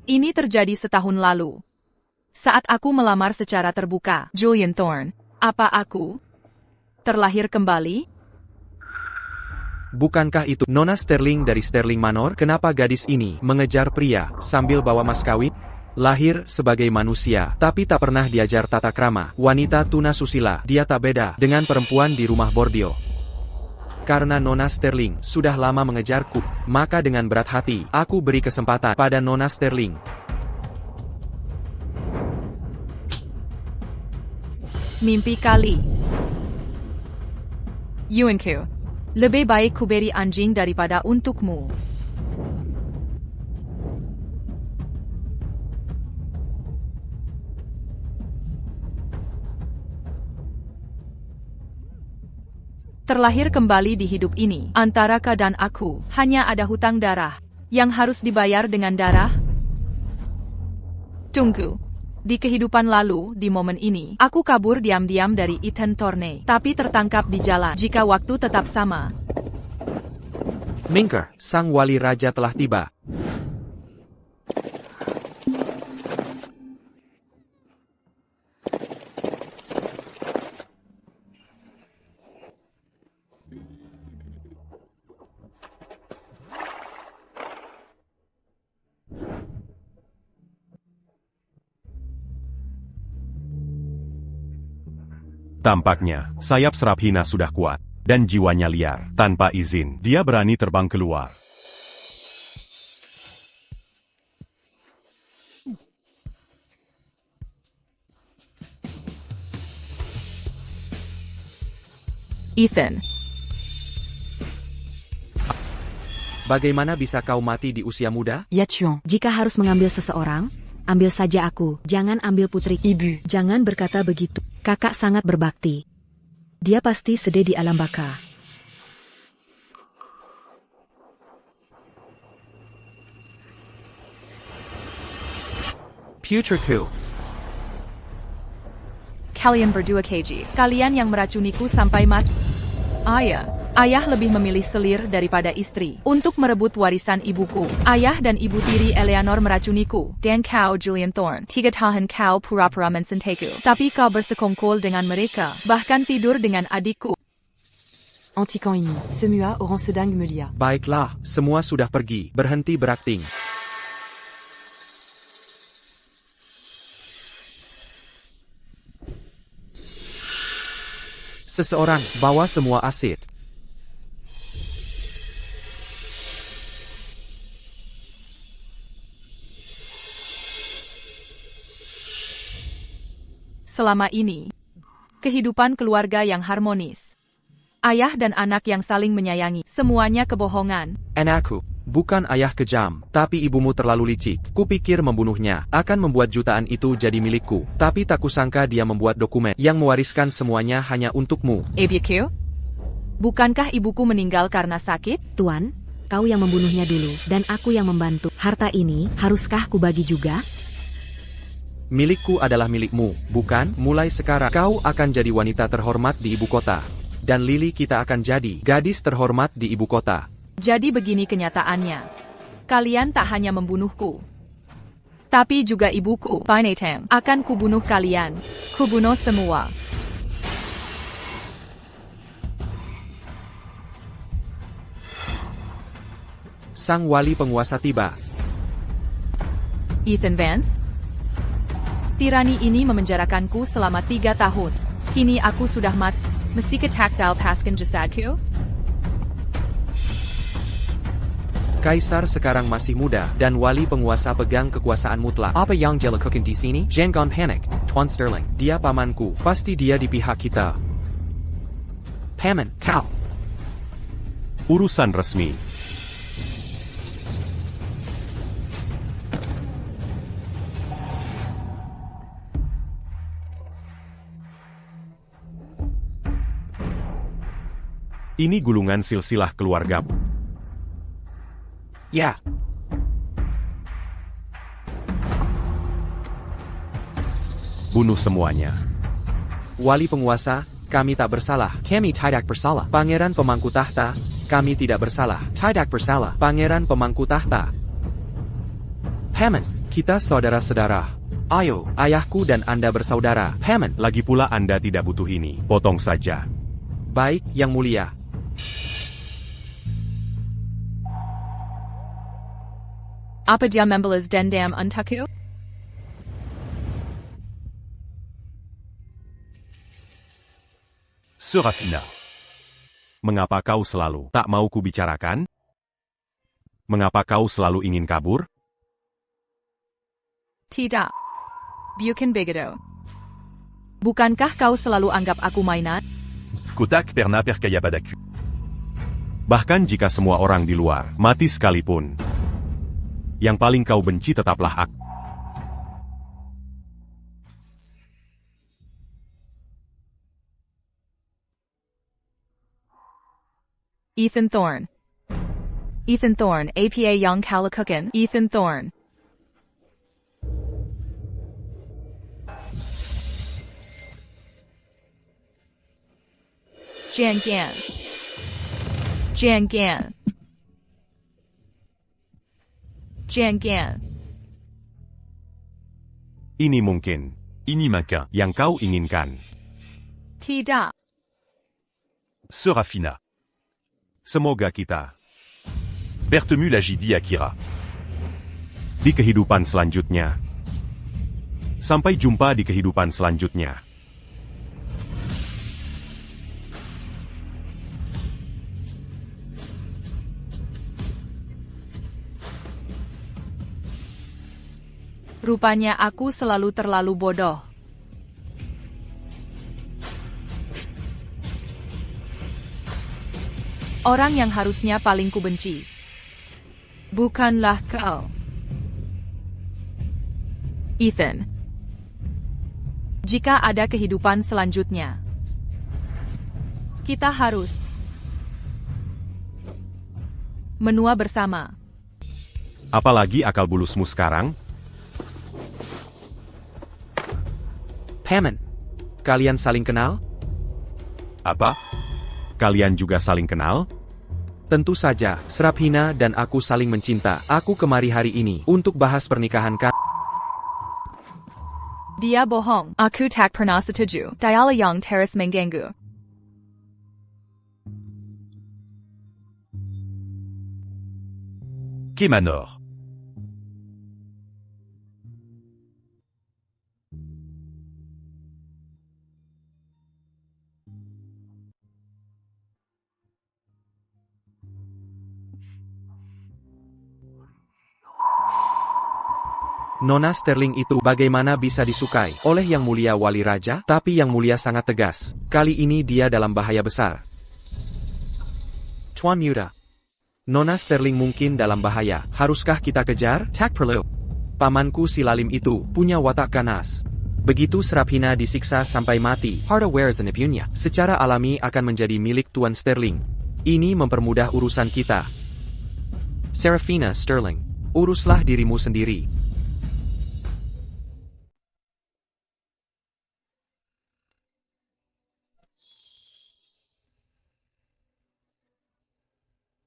Ini terjadi setahun lalu. Saat aku melamar secara terbuka, Julian Thorne, apa aku terlahir kembali? Bukankah itu Nona Sterling dari Sterling Manor? Kenapa gadis ini mengejar pria sambil bawa mas kawin? Lahir sebagai manusia, tapi tak pernah diajar tata krama. Wanita tuna susila, dia tak beda dengan perempuan di rumah bordio. Karena Nona Sterling sudah lama mengejarku, maka dengan berat hati, aku beri kesempatan pada Nona Sterling. Mimpi kali. Yuanku, lebih baik kuberi anjing daripada untukmu. Terlahir kembali di hidup ini, antara kau dan aku, hanya ada hutang darah, yang harus dibayar dengan darah. Tunggu. Di kehidupan lalu, di momen ini, aku kabur diam-diam dari Ethan Thorne, tapi tertangkap di jalan, jika waktu tetap sama. Minker, sang wali raja telah tiba. Tampaknya, sayap Seraphina sudah kuat, dan jiwanya liar. Tanpa izin, dia berani terbang keluar. Ethan. Bagaimana bisa kau mati di usia muda? Ya Chuan, jika harus mengambil seseorang, ambil saja aku. Jangan ambil putri ibu. Jangan berkata begitu. Kakak sangat berbakti. Dia pasti sedih di alam baka. Putriku. Kalian berdua keji. Kalian yang meracuniku sampai mati. Ayah lebih memilih selir daripada istri untuk merebut warisan ibuku. Ayah dan ibu tiri Eleanor meracuniku. Dan kau, Julian Thorne, 3 tahun kau pura-pura mensenteku. Tapi kau bersekongkol dengan mereka, bahkan tidur dengan adikku. Antiquant ini, semua orang sedang melia. Baiklah, semua sudah pergi. Berhenti berakting. Seseorang, bawa semua asid. Selama ini, kehidupan keluarga yang harmonis. Ayah dan anak yang saling menyayangi, semuanya kebohongan. Anakku, bukan ayah kejam, tapi ibumu terlalu licik. Kupikir membunuhnya akan membuat jutaan itu jadi milikku. Tapi tak kusangka dia membuat dokumen yang mewariskan semuanya hanya untukmu. Ebiku? Bukankah ibuku meninggal karena sakit? Tuan, kau yang membunuhnya dulu, dan aku yang membantu. Harta ini, haruskah kubagi juga? Milikku adalah milikmu, bukan? Mulai sekarang, kau akan jadi wanita terhormat di ibu kota. Dan Lily kita akan jadi gadis terhormat di ibu kota. Jadi begini kenyataannya. Kalian tak hanya membunuhku, tapi juga ibuku, Pinatang. Akan kubunuh kalian. Kubunuh semua. Sang wali penguasa tiba. Ethan Vance? Tirani ini memenjarakanku selama 3 tahun. Kini aku sudah mati. Mesti ketakdal paskan jasadku? Kaisar sekarang masih muda, dan wali penguasa pegang kekuasaan mutlak. Apa yang dia lakukan di sini? Jangan panik, Tuan Sterling. Dia pamanku, pasti dia di pihak kita. Paman, kau. Urusan resmi. Ini gulungan silsilah keluargamu. Ya. Bunuh semuanya. Wali penguasa, kami tak bersalah. Kami tidak bersalah. Pangeran pemangku tahta, kami tidak bersalah. Tidak bersalah. Pangeran pemangku tahta. Hammond, kita saudara-saudara. Ayo, ayahku dan Anda bersaudara. Hammond, Lagi pula Anda tidak butuh ini. Potong saja. baik, Yang Mulia. Apa dia membalas dendam untukku? Serafina. Mengapa kau selalu tak mau kubicarakan? Mengapa kau selalu ingin kabur? Tidak. Bukan begitu. Bukankah kau selalu anggap aku mainan? Kotak pernah percaya padaku. Bahkan jika semua orang di luar mati sekalipun, yang paling kau benci tetaplah aku. Ethan Thorne. Ethan Thorne, APA Young Kalakukan. Ethan Thorne. Jian Gan. Jian Gan. Jian Gan. Ini mungkin. Ini maka yang kau inginkan. Tidak. Serafina. Semoga kita bertemu lagi di Akira. Di kehidupan selanjutnya. Sampai jumpa di kehidupan selanjutnya. Rupanya aku selalu terlalu bodoh. Orang yang harusnya paling kubenci. Bukanlah kau. Ethan. Jika ada kehidupan selanjutnya, kita harus menua bersama. Apalagi akal bulusmu sekarang? Hammond, kalian saling kenal? Apa? Kalian juga saling kenal? Tentu saja, Serafina dan aku saling mencinta. Aku kemari hari ini untuk bahas pernikahan Dia bohong. Aku tak pernah setuju. Diala yang teras mengganggu. Kemanor. Nona Sterling itu bagaimana bisa disukai oleh Yang Mulia Wali Raja, tapi Yang Mulia sangat tegas. Kali ini dia dalam bahaya besar. Tuan Muda. Nona Sterling mungkin dalam bahaya. Haruskah kita kejar? Tak perlu. Pamanku si Lalim itu punya watak ganas. Begitu Serafina disiksa sampai mati, hardware Zenipionnya secara alami akan menjadi milik Tuan Sterling. Ini mempermudah urusan kita. Serafina Sterling, uruslah dirimu sendiri.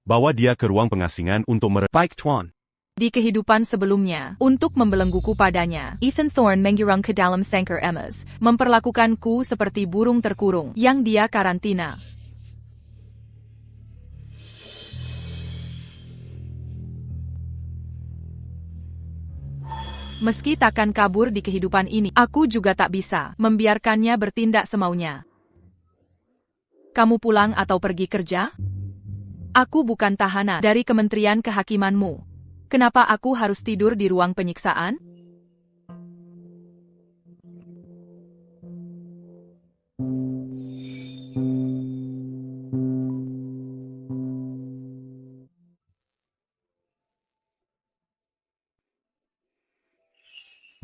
Bawa dia ke ruang pengasingan untuk Baik Tuan. Di kehidupan sebelumnya, untuk membelengguku padanya, Ethan Thorne menggirang ke dalam sangkar emas, memperlakukanku seperti burung terkurung yang dia karantina. Meski takkan kabur di kehidupan ini, aku juga tak bisa membiarkannya bertindak semaunya. Kamu pulang atau pergi kerja? Aku bukan tahanan dari Kementerian Kehakimanmu. Kenapa aku harus tidur di ruang penyiksaan?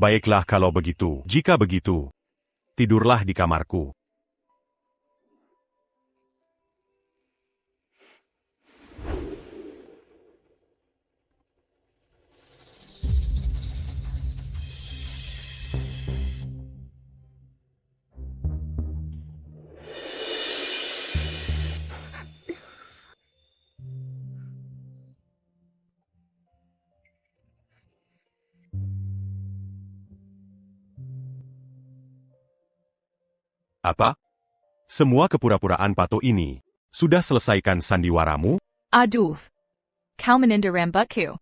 Baiklah kalau begitu. Jika begitu, tidurlah di kamarku. Apa? Semua kepura-puraan Pato ini. Sudah selesaikan sandiwaramu? Aduh. Kau menenderembakku.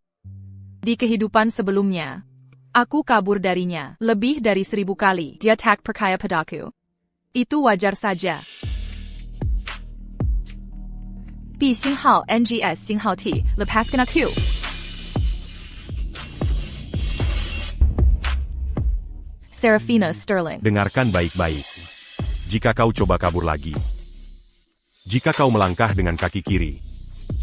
Di kehidupan sebelumnya, aku kabur darinya lebih dari 1000 kali. Dia tak percaya padaku. Itu wajar saja. B 星号 NGS 星号 T, lepaskan aku. Serafina Sterling. Dengarkan baik-baik. Jika kau coba kabur lagi. Jika kau melangkah dengan kaki kiri.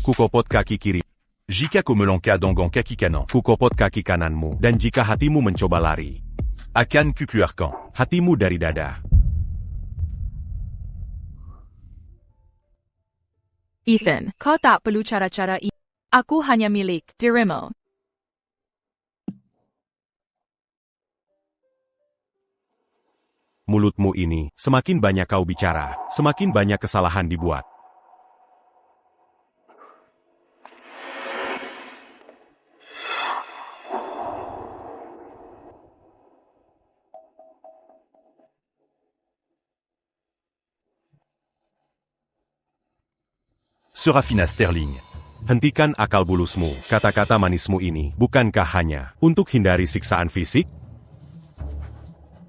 Kukopot kaki kiri. Jika kau melangkah dengan kaki kanan, Kukopot kaki kananmu. Dan jika hatimu mencoba lari. akan kukeluarkan Hatimu dari dada. Ethan, kau tak perlu cara-cara ini. Aku hanya milik dirimu. Mulutmu ini, semakin banyak kau bicara, semakin banyak kesalahan dibuat. Serafina Sterling. Hentikan akal bulusmu, kata-kata manismu ini, bukankah hanya untuk hindari siksaan fisik?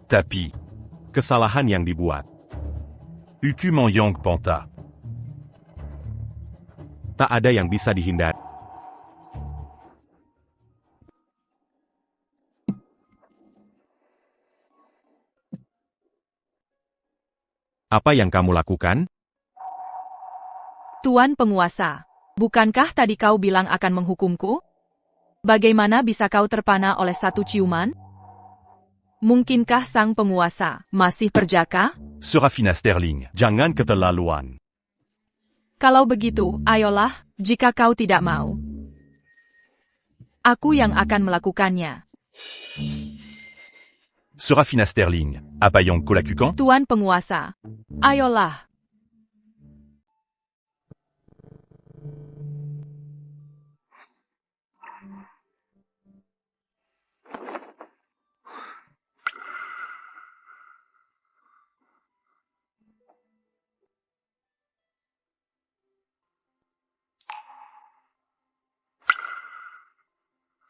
Tapi, Kesalahan yang dibuat, Ukuman Yang Panta. tak ada yang bisa dihindari. Apa yang kamu lakukan? Tuan penguasa, bukankah tadi kau bilang akan menghukumku? Bagaimana bisa kau terpana oleh satu ciuman? Mungkinkah sang penguasa masih perjaka? Serafina Sterling. Jangan keterlaluan. Kalau begitu, ayolah, jika kau tidak mau. Aku yang akan melakukannya. Serafina Sterling. Apa yang kau lakukan? Tuan penguasa, ayolah.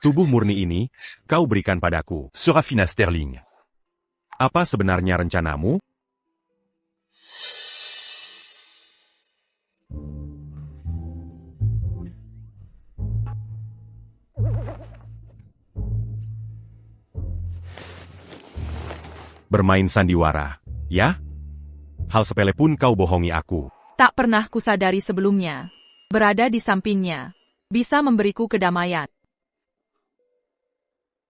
Tubuh murni ini, kau berikan padaku. Serafina Sterling. Apa sebenarnya rencanamu? Bermain sandiwara, ya? Hal sepele pun kau bohongi aku. Tak pernah kusadari sebelumnya. Berada di sampingnya. Bisa memberiku kedamaian.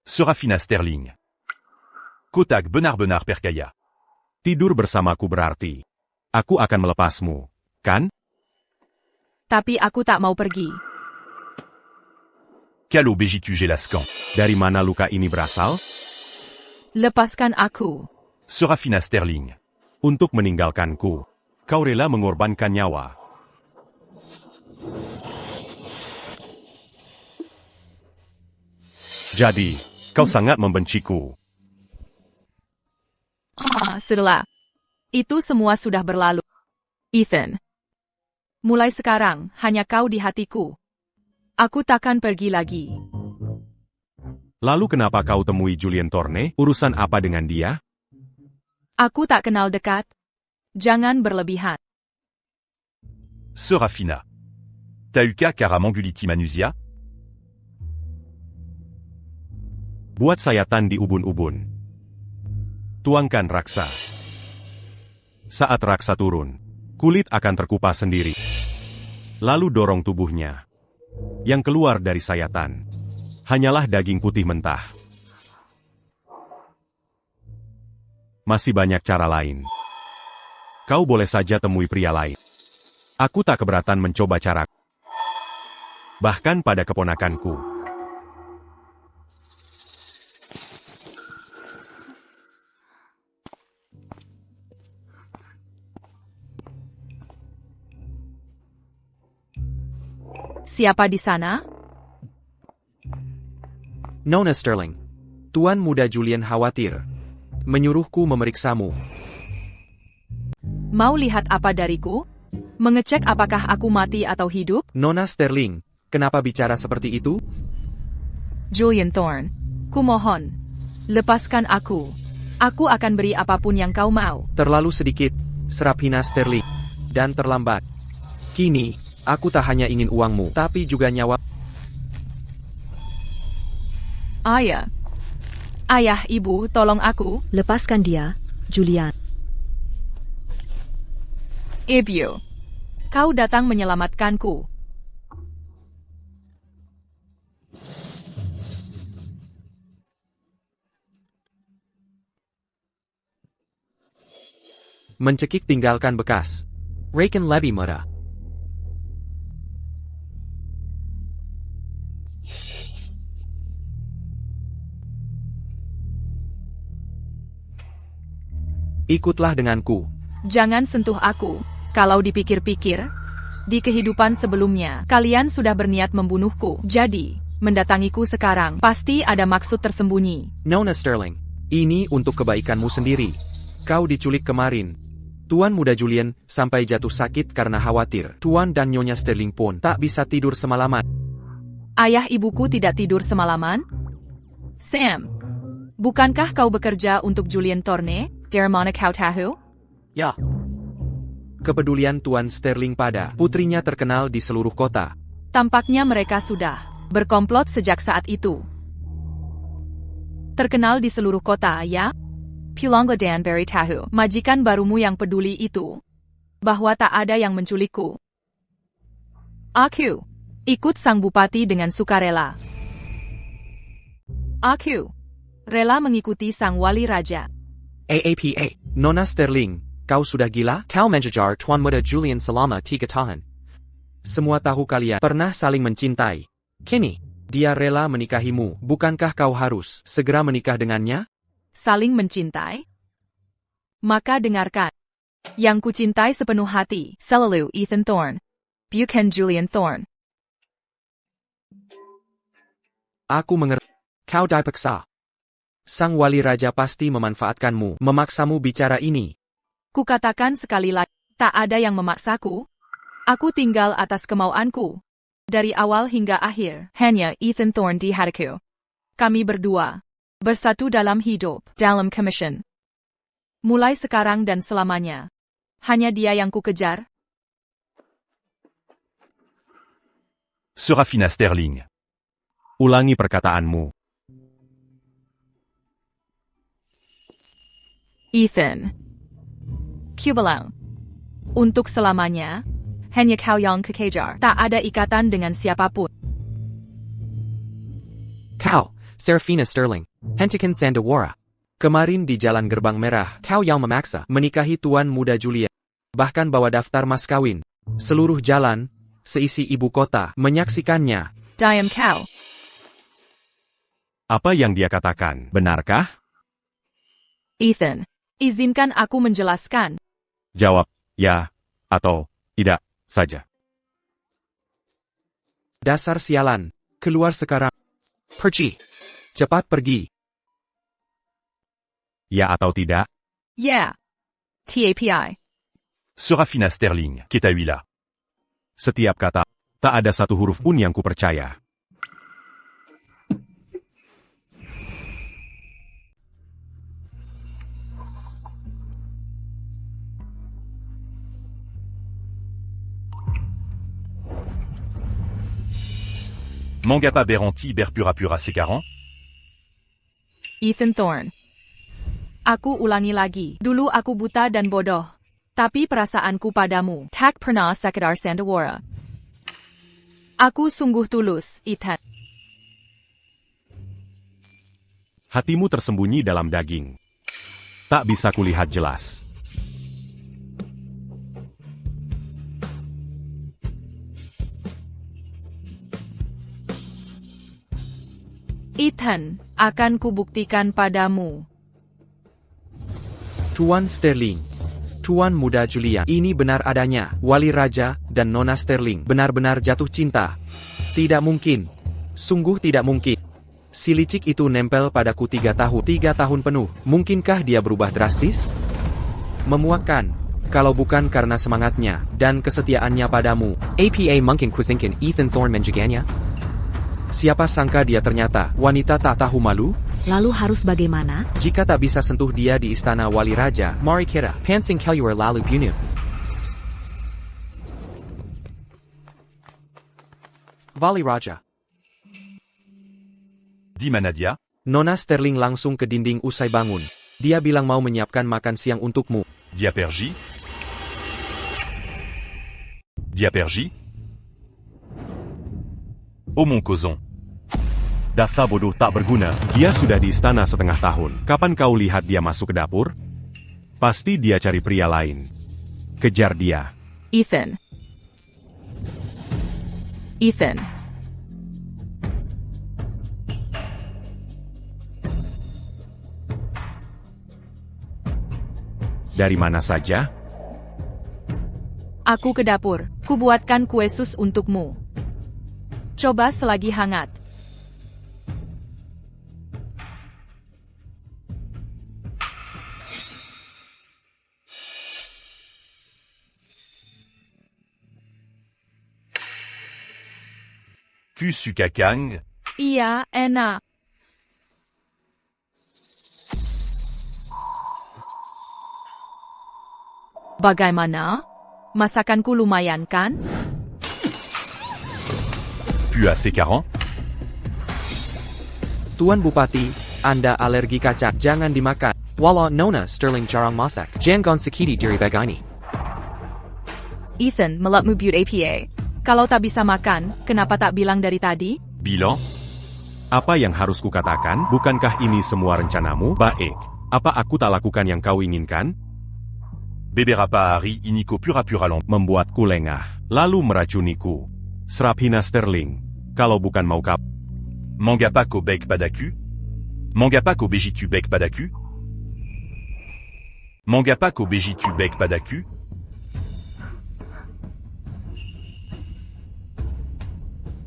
Serafina Sterling. Kotak benar-benar percaya. Tidur bersamaku berarti aku akan melepasmu, kan? Tapi aku tak mau pergi. Calo begitu jelaskan. Dari mana luka ini berasal? Lepaskan aku. Serafina Sterling. Untuk meninggalkanku, kau rela mengorbankan nyawa. Jadi, kau sangat membenciku. Setelah itu semua sudah berlalu. Ethan. Mulai sekarang, hanya kau di hatiku. Aku takkan pergi lagi. Lalu kenapa kau temui Julien Torne? Urusan apa dengan dia? Aku tak kenal dekat. Jangan berlebihan. Serafina. Tauka Karamanguliti Manusia. Buat sayatan di ubun-ubun. Tuangkan raksa. Saat raksa turun, kulit akan terkupas sendiri. Lalu dorong tubuhnya. Yang keluar dari sayatan hanyalah daging putih mentah. Masih banyak cara lain. Kau boleh saja temui pria lain. Aku tak keberatan mencoba cara. Bahkan pada keponakanku. Siapa di sana? Nona Sterling. Tuan muda Julien khawatir. Menyuruhku memeriksamu. Mau lihat apa dariku? Mengecek apakah aku mati atau hidup? Nona Sterling, kenapa bicara seperti itu? Julian Thorne, kumohon, lepaskan aku. Aku akan beri apapun yang kau mau. Terlalu sedikit, serap hina Sterling. Dan terlambat. Kini, aku tak hanya ingin uangmu, tapi juga nyawa. Ayah. Ayah, ibu, tolong aku. Lepaskan dia, Julian. Ibu. Kau datang menyelamatkanku. Mencekik tinggalkan bekas. Raken Levy Muda. Ikutlah denganku. Jangan sentuh aku. Kalau dipikir-pikir, di kehidupan sebelumnya, kalian sudah berniat membunuhku. Jadi, mendatangiku sekarang, pasti ada maksud tersembunyi. Nona Sterling, ini untuk kebaikanmu sendiri. Kau diculik kemarin. Tuan Muda Julian sampai jatuh sakit karena khawatir. Tuan dan Nyonya Sterling pun tak bisa tidur semalaman. Ayah ibuku tidak tidur semalaman? Sam, bukankah kau bekerja untuk Julian Thorne? Dari mana kau tahu? Ya. Kepedulian Tuan Sterling pada putrinya terkenal di seluruh kota. Tampaknya mereka sudah berkomplot sejak saat itu. Terkenal di seluruh kota, ya? Pilongla dan Barry tahu, majikan barumu yang peduli itu, bahwa tak ada yang menculikku. Aku ikut sang bupati dengan sukarela. Aku rela mengikuti sang wali raja. AAPA, Nona Sterling, kau sudah gila? Kau menjejar Tuan Muda Julian selama 3 tahun. Semua tahu kalian pernah saling mencintai. Kini, dia rela menikahimu. Bukankah kau harus segera menikah dengannya? Saling mencintai? Maka dengarkan. Yang kucintai sepenuh hati, selalu Ethan Thorne. Bukan Julian Thorne. Aku mengerti. Kau dipaksa. Sang wali raja pasti memanfaatkanmu, memaksamu bicara ini. Kukatakan sekali lagi, tak ada yang memaksaku. Aku tinggal atas kemauanku. Dari awal hingga akhir, hanya Ethan Thorne di hatiku. Kami berdua bersatu dalam hidup, dalam commission. Mulai sekarang dan selamanya. Hanya dia yang kukejar. Serafina Sterling. Ulangi perkataanmu. Ethan. Kubilang. Untuk selamanya, hanya kau yang kukejar. Tak ada ikatan dengan siapapun. Kau, Serafina Sterling, hentikan Sandawara. Kemarin di Jalan Gerbang Merah, kau yang memaksa menikahi Tuan Muda Julian. Bahkan bawa daftar mas kawin. Seluruh jalan, seisi ibu kota, menyaksikannya. Diam kau. Apa yang dia katakan, benarkah? Ethan, izinkan aku menjelaskan. Jawab, ya, atau tidak, saja. Dasar sialan, keluar sekarang. Pergi. Cepat pergi. Ya atau tidak? Yeah. TAPI. Serafina Sterling, Ketahuilah. Setiap kata, tak ada satu huruf pun yang kupercaya. Mangapa Beranti Berpura-Pura Sekarang? Ethan Thorne. Aku ulangi lagi. Dulu aku buta dan bodoh. Tapi perasaanku padamu tak pernah sekedar Sandawara. Aku sungguh tulus, Ethan. Hatimu tersembunyi dalam daging. Tak bisa kulihat jelas. Ethan, akan kubuktikan padamu. Tuan Sterling. Tuan Muda Julian. Ini benar adanya. Wali Raja dan Nona Sterling benar-benar jatuh cinta. Tidak mungkin. Sungguh tidak mungkin. Si licik itu nempel padaku 3 tahun. 3 tahun penuh. Mungkinkah dia berubah drastis? Memuakkan. kalau bukan karena semangatnya dan kesetiaannya padamu. APA mungkin kusingkin Ethan Thorne menjaganya? Siapa sangka dia ternyata wanita tak tahu malu? Lalu harus bagaimana? Jika tak bisa sentuh dia di istana wali raja, Mari kira, pansing Kelluar lalu bunuh. Vali Raja. Dit Manadia. Nona Sterling langsung ke dinding usai bangun. Dia bilang mau menyiapkan makan siang untukmu. Diapergie. Diapergie. Oh mon cousin. Dasar bodoh tak berguna, dia sudah di istana setengah tahun. Kapan kau lihat dia masuk ke dapur? Pasti dia cari pria lain. Kejar dia. Ethan. Ethan. Dari mana saja? Aku ke dapur. Kubuatkan kue sus untukmu. Coba selagi hangat. Kusu kakang. Iya, enak. Bagaimana? Masakanku lumayan kan? Puis assez carrant. Tuan Bupati, Anda alergi kacang, jangan dimakan. Wala Nona Sterling jarang masak. Jangan sakiti diri bagani. Ethan, melatmu but APA. Kalau tak bisa makan, kenapa tak bilang dari tadi? Bilan. Apa yang harus kukatakan? Bukankah ini semua rencanamu? Baik. Apa aku tak lakukan yang kau inginkan? Beberapa hari ini kau pura-pura long. Membuatku lengah, lalu meracuniku. Serap hina Sterling. Kalau bukan mau kap. Manga pas qu'au bec pas d'accu. Manga pas qu'au bégitu bec pas d'accu. Manga pas qu'au bégitu bec pas d'accu.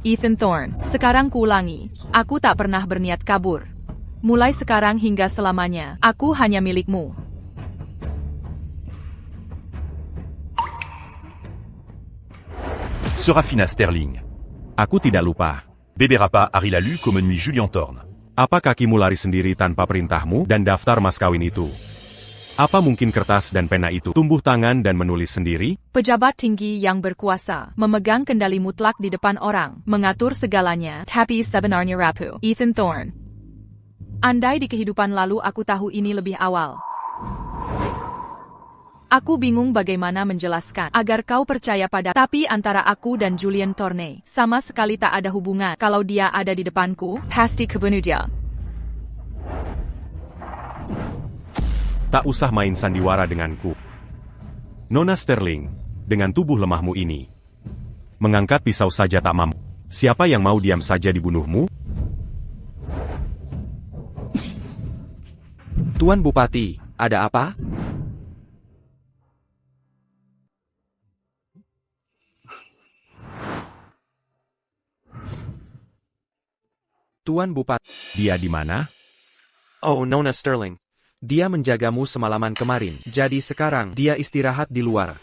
Ethan Thorne, sekarang kuulangi. Aku tak pernah berniat kabur. Mulai sekarang hingga selamanya, aku hanya milikmu. Serafina Sterling. Aku tidak lupa. Beberapa hari lalu kau menui Julian Thorne. Apa kakimu lari sendiri tanpa perintahmu dan daftar mas kawin itu? Apa mungkin kertas dan pena itu tumbuh tangan dan menulis sendiri? Pejabat tinggi yang berkuasa, memegang kendali mutlak di depan orang, mengatur segalanya, tapi sebenarnya rapuh. Ethan Thorne. Andai di kehidupan lalu aku tahu ini lebih awal. Aku bingung bagaimana menjelaskan agar kau percaya pada, tapi antara aku dan Julian Thorne sama sekali tak ada hubungan. Kalau dia ada di depanku, pasti kebunuh dia. Tak usah main sandiwara denganku. Nona Sterling, dengan tubuh lemahmu ini, mengangkat pisau saja tak mampu. Siapa yang mau diam saja dibunuhmu? Tuan Bupati, ada apa? Tuan Bupati, Dia di mana? Oh Nona Sterling. dia menjagamu semalaman kemarin, jadi sekarang dia istirahat di luar.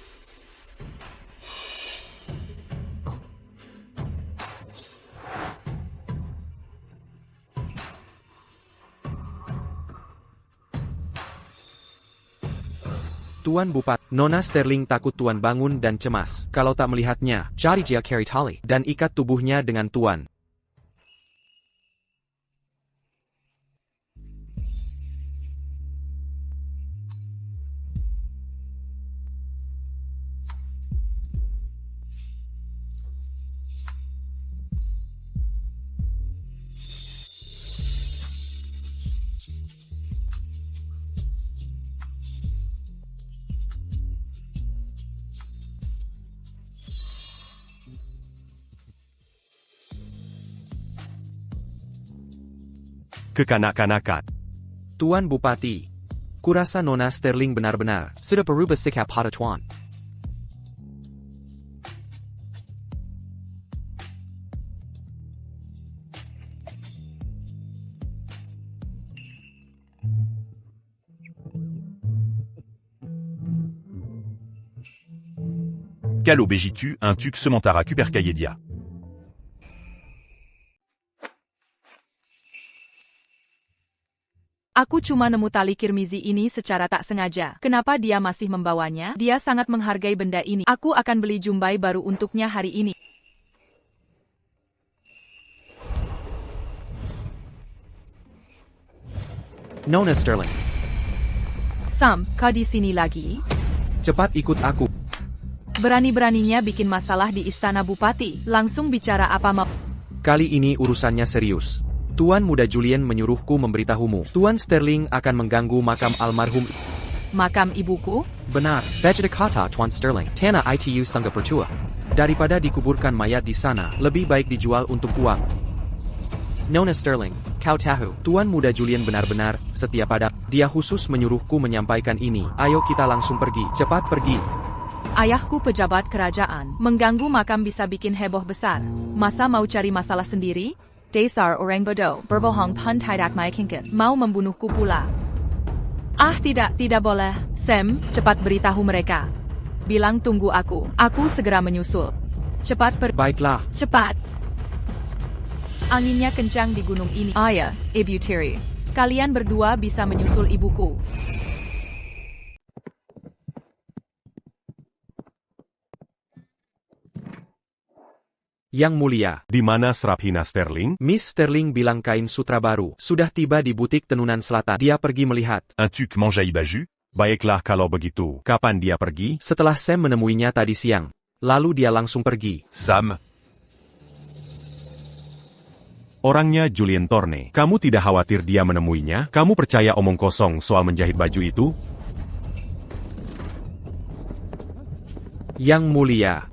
Tuan Bupati, Nona Sterling takut Tuan bangun dan cemas. Kalau tak melihatnya, Jadi dia carry tali. dan ikat tubuhnya dengan Tuan. Kekanak-kanakan. Tuan Bupati, kurasa Nona Sterling benar-benar Sudah berubah sikap pada Tuan. Kalo begitu un tuk sementara kuperkayedia. Aku cuma nemu tali kirmizi ini secara tak sengaja. Kenapa dia masih membawanya? Dia sangat menghargai benda ini. Aku akan beli jumbai baru untuknya hari ini. Nona Sterling, Sam, kau di sini lagi? cepat ikut aku. Berani-beraninya bikin masalah di istana bupati. Langsung bicara apa mau. Kali ini urusannya serius. Tuan Muda Julian menyuruhku memberitahumu. Tuan Sterling akan mengganggu makam almarhum. Makam ibuku? Benar. Baca kata Tuan Sterling. Tana itu sangga pertua. Daripada dikuburkan mayat di sana, lebih baik dijual untuk uang. Nona Sterling, kau tahu. Tuan Muda Julian benar-benar setia pada. Dia khusus menyuruhku menyampaikan ini. Ayo kita langsung pergi. Cepat pergi. Ayahku pejabat kerajaan. Mengganggu makam bisa bikin heboh besar. Masa mau cari masalah sendiri? Dasar orang bodoh, berbohong pun tidak meyakinkan. Mau membunuhku pula. Ah tidak boleh. Sam, cepat beritahu mereka. Bilang tunggu aku. Aku segera menyusul. Cepat Baiklah. Cepat. Anginnya kencang di gunung ini. Ayah, Ibu Tiri. Kalian berdua bisa menyusul ibuku. Yang mulia, Di mana Serafina Sterling? Miss Sterling bilang kain sutra baru sudah tiba di butik tenunan selatan. Dia pergi melihat. Un tuk mangeai baju? Baiklah kalau begitu. Kapan dia pergi? Setelah Sam menemuinya tadi siang. Lalu dia langsung pergi. Sam, Orangnya Julian Thorne. Kamu tidak khawatir dia menemuinya? Kamu percaya omong kosong soal menjahit baju itu? Yang mulia,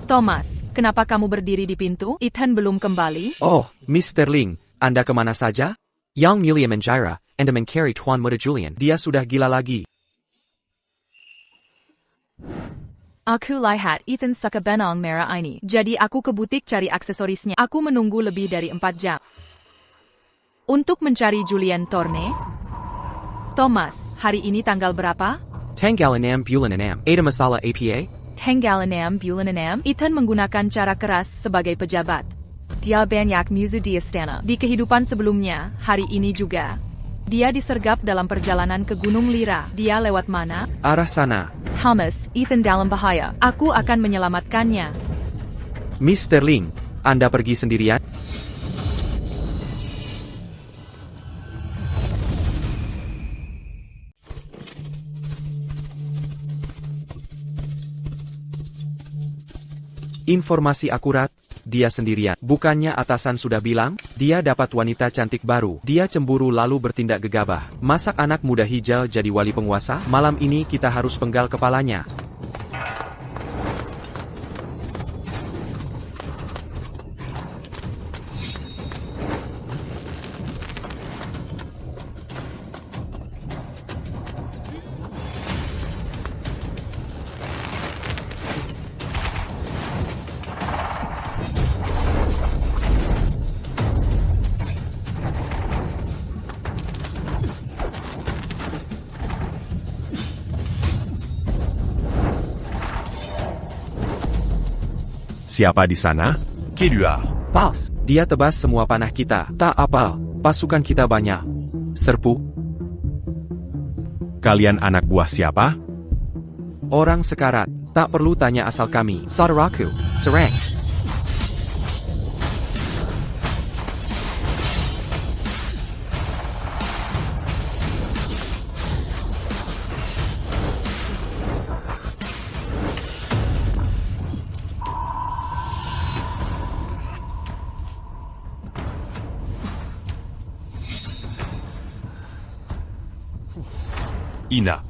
Thomas, kenapa kamu berdiri di pintu? Ethan belum kembali? oh, Miss Sterling, Anda kemana saja? Yang mulia menjira, anda mencari Tuan Muda Julian. Dia sudah gila lagi. Aku lihat Ethan suka benang merah ini. Jadi aku ke butik cari aksesorisnya. Aku menunggu lebih dari 4 jam. Untuk mencari Julian Thorne? Thomas, hari ini tanggal berapa? Tanggal 6 bulan 6. Ada masalah APA? Tanggal 6 bulan 6. Ethan menggunakan cara keras sebagai pejabat. Dia banyak musuh di istana. Di kehidupan sebelumnya, hari ini juga. Dia disergap dalam perjalanan ke Gunung Lira. Dia lewat mana? Arah sana. Thomas, Ethan dalam bahaya. Aku akan menyelamatkannya. Miss Sterling, Anda pergi sendirian? Informasi akurat, dia sendirian. Bukannya atasan sudah bilang, dia dapat wanita cantik baru. Dia cemburu lalu bertindak gegabah. Masak anak muda hijau jadi wali penguasa? Malam ini kita harus penggal kepalanya. Siapa di sana? Keluar. Pas, dia tebas semua panah kita. Tak apa, pasukan kita banyak. Serpu, Kalian anak buah siapa? orang sekarat. Tak perlu tanya asal kami. Saudaraku, serang. Ina.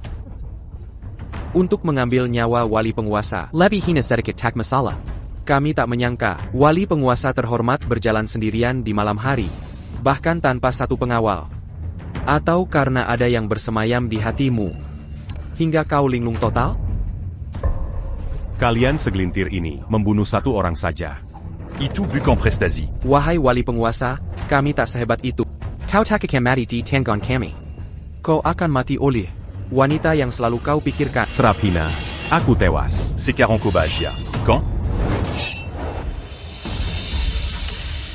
Untuk mengambil nyawa wali penguasa. Lebih hina sedikit tak masalah. Kami tak menyangka, wali penguasa terhormat berjalan sendirian di malam hari. Bahkan tanpa satu pengawal. Atau karena ada yang bersemayam di hatimu. Hingga kau linglung total? Kalian segelintir ini membunuh satu orang saja. Itu bukan prestasi. Wahai wali penguasa, kami tak sehebat itu. Kau tak akan mati di tangan kami. Kau akan mati oleh wanita yang selalu kau pikirkan. Serap hina. Aku tewas. C'est Karankobagia. Quand?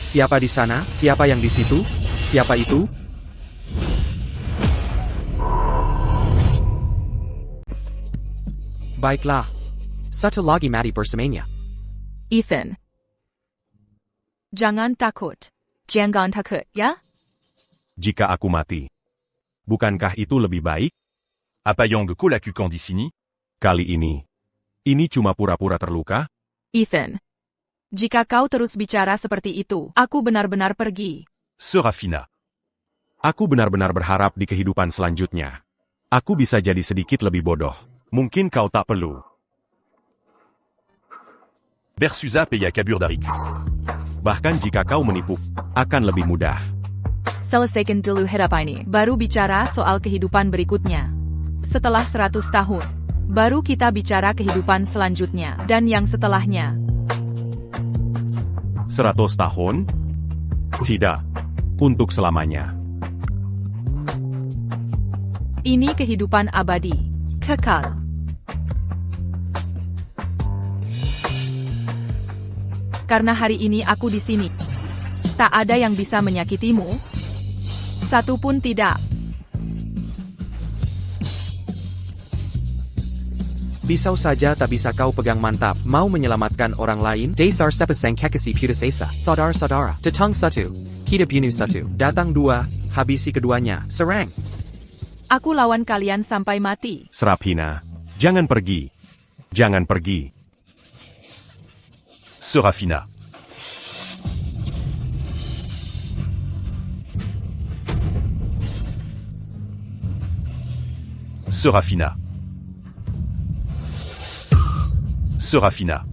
Siapa di sana? Siapa yang di situ? Siapa itu? Baiklah. Satu lagi mati bersamanya. Ethan. Jangan takut. Jangan takut, ya? Jika aku mati. Bukankah itu lebih baik? Apayang Kolaku Kandisini? Kali ini. Ini cuma pura-pura terluka? Ethan. Jika kau terus bicara seperti itu, aku benar-benar pergi. Serafina. Aku benar-benar berharap di kehidupan selanjutnya. Aku bisa jadi sedikit lebih bodoh. Mungkin kau tak perlu. Bersuza Peya Kabur Dariku. Bahkan jika kau menipu, akan lebih mudah. Selesaikan dulu hidup ini, baru bicara soal kehidupan berikutnya. Setelah 100 tahun, baru kita bicara kehidupan selanjutnya, dan yang setelahnya. 100 tahun? Tidak. Untuk selamanya. Ini kehidupan abadi. Kekal. Karena hari ini aku di sini. Tak ada yang bisa menyakitimu. Satu pun tidak. Pisau saja tak bisa kau pegang mantap. Mau menyelamatkan orang lain? Dasar sepasang kekasih putus asa. Saudara-saudara. Datang satu. Kita bunuh satu. Datang dua, habisi keduanya. Serang. Aku lawan kalian sampai mati. Serap hina. Jangan pergi. Jangan pergi. Serafina. Serafina. Serafina.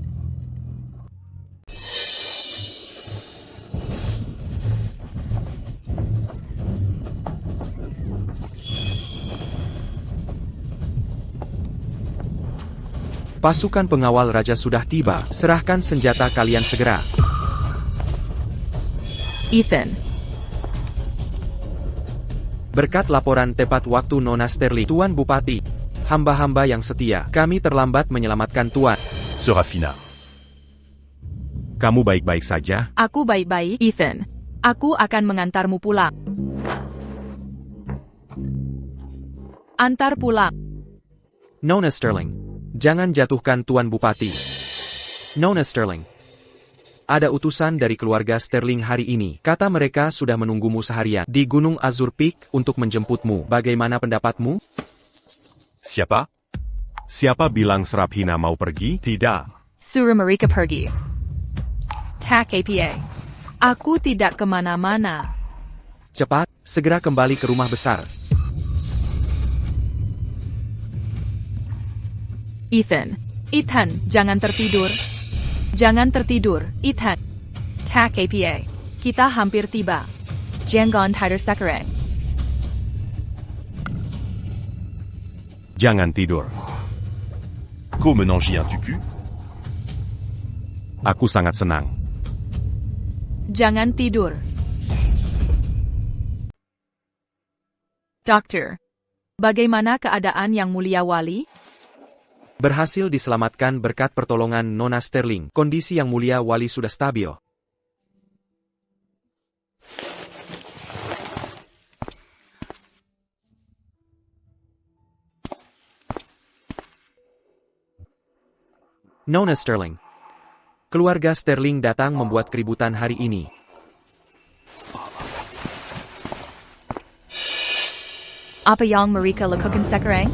Pasukan pengawal raja sudah tiba. Serahkan senjata kalian segera. Ethan. Berkat laporan tepat waktu Nona Sterling, Tuan Bupati. Hamba-hamba yang setia, kami terlambat menyelamatkan Tuan. Serafina. Kamu baik-baik saja? Aku baik-baik, Ethan. Aku akan mengantarmu pulang. Antar pulang. Nona Sterling. Jangan jatuhkan Tuan Bupati. Nona Sterling. Ada utusan dari keluarga Sterling hari ini. Kata mereka sudah menunggumu seharian di Gunung Azur Peak untuk menjemputmu. Bagaimana pendapatmu? Siapa? Siapa bilang Serap Hina mau pergi? Tidak. Suruh mereka pergi. Tak APA. Aku tidak kemana-mana. Cepat, segera kembali ke rumah besar. Ethan, jangan tertidur. Jangan tertidur, Ethan. Tak APA. Kita hampir tiba. Jangan tidur sekarang. Jangan tidur. Ko menangi un tuku? Aku sangat senang. Jangan tidur. Dokter. Bagaimana keadaan Yang Mulia Wali? Berhasil diselamatkan berkat pertolongan Nona Sterling. Kondisi Yang Mulia Wali sudah stabil. Nona Sterling. Keluarga Sterling datang membuat keributan hari ini. Apa yang mereka lakukan sekarang?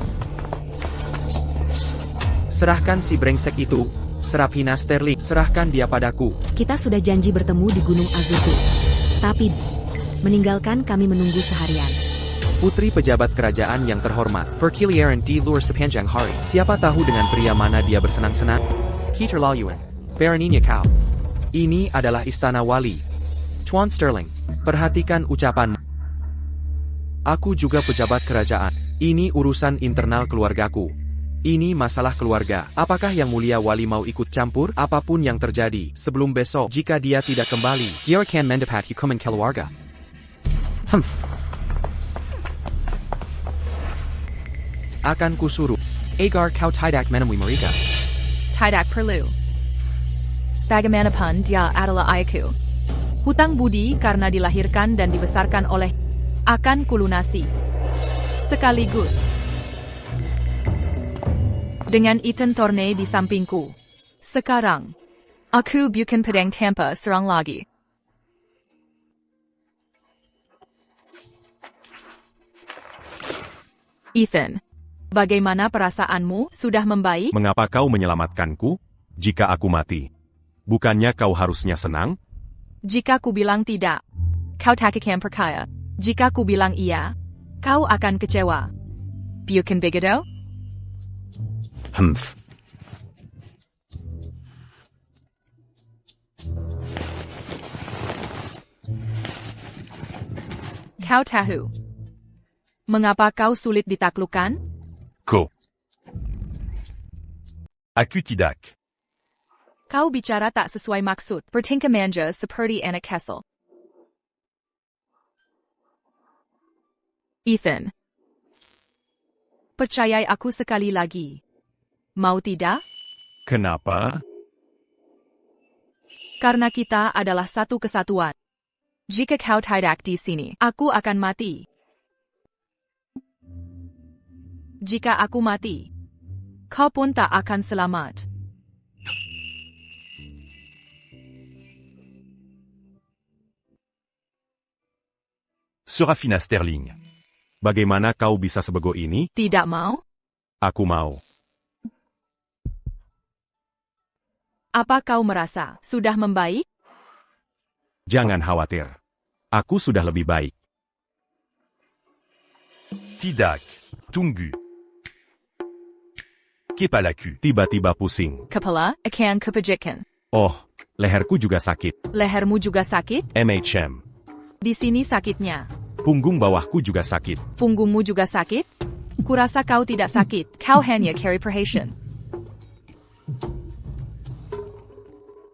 Serahkan si brengsek itu. Serap Hina Sterling. Serahkan dia padaku. Kita sudah janji bertemu di Gunung Azutu. Tapi, meninggalkan kami menunggu seharian. Putri pejabat kerajaan yang terhormat. Perkiliaran di luar sepanjang hari. Siapa tahu dengan pria mana dia bersenang-senang? Keterlaluan. Beraninya kau. Ini adalah istana wali. Tuan Sterling, perhatikan ucapanmu. Aku juga pejabat kerajaan. Ini urusan internal keluargaku. Ini masalah keluarga. Apakah Yang Mulia Wali mau ikut campur? Apapun yang terjadi, sebelum besok, jika dia tidak kembali, Dia akan mendapat hukuman keluarga. akan kusuruh. Agar kau tidak menemui mereka. Tidak perlu. Bagaimanapun dia adalah ayahku. Hutang budi karena dilahirkan dan dibesarkan oleh akan kulunasi. Sekaligus. Dengan Ethan Thorne di sampingku. Sekarang. Aku bukan pedang tanpa serang lagi. Ethan. Bagaimana perasaanmu? Sudah membaik? Mengapa kau menyelamatkanku? Jika aku mati. Bukannya kau harusnya senang? Jika ku bilang tidak, kau tak akan percaya. Jika ku bilang iya, kau akan kecewa. Bukan begitu? Humph. Kau tahu. Mengapa kau sulit ditaklukkan? Ko. Aku tidak. Kau bicara tak sesuai maksud, bertingkah manja seperti anak kecil. Ethan. Percayai aku sekali lagi. Mau tidak? Kenapa? Karena kita adalah satu kesatuan. Jika kau tidak di sini, aku akan mati. Jika aku mati, kau pun tak akan selamat. Serafina Sterling. Bagaimana kau bisa sebego ini? Tidak mau? Aku mau. Apa kau merasa sudah membaik? Jangan khawatir. Aku sudah lebih baik. Tidak. Tunggu. Kepalaku. Tiba-tiba pusing. Kepala akan kepajakan. Oh, leherku juga sakit. Lehermu juga sakit? MHM. Di sini sakitnya. Punggung bawahku juga sakit. Punggungmu juga sakit? Kurasa kau tidak sakit. Kau hanya carry perhatian.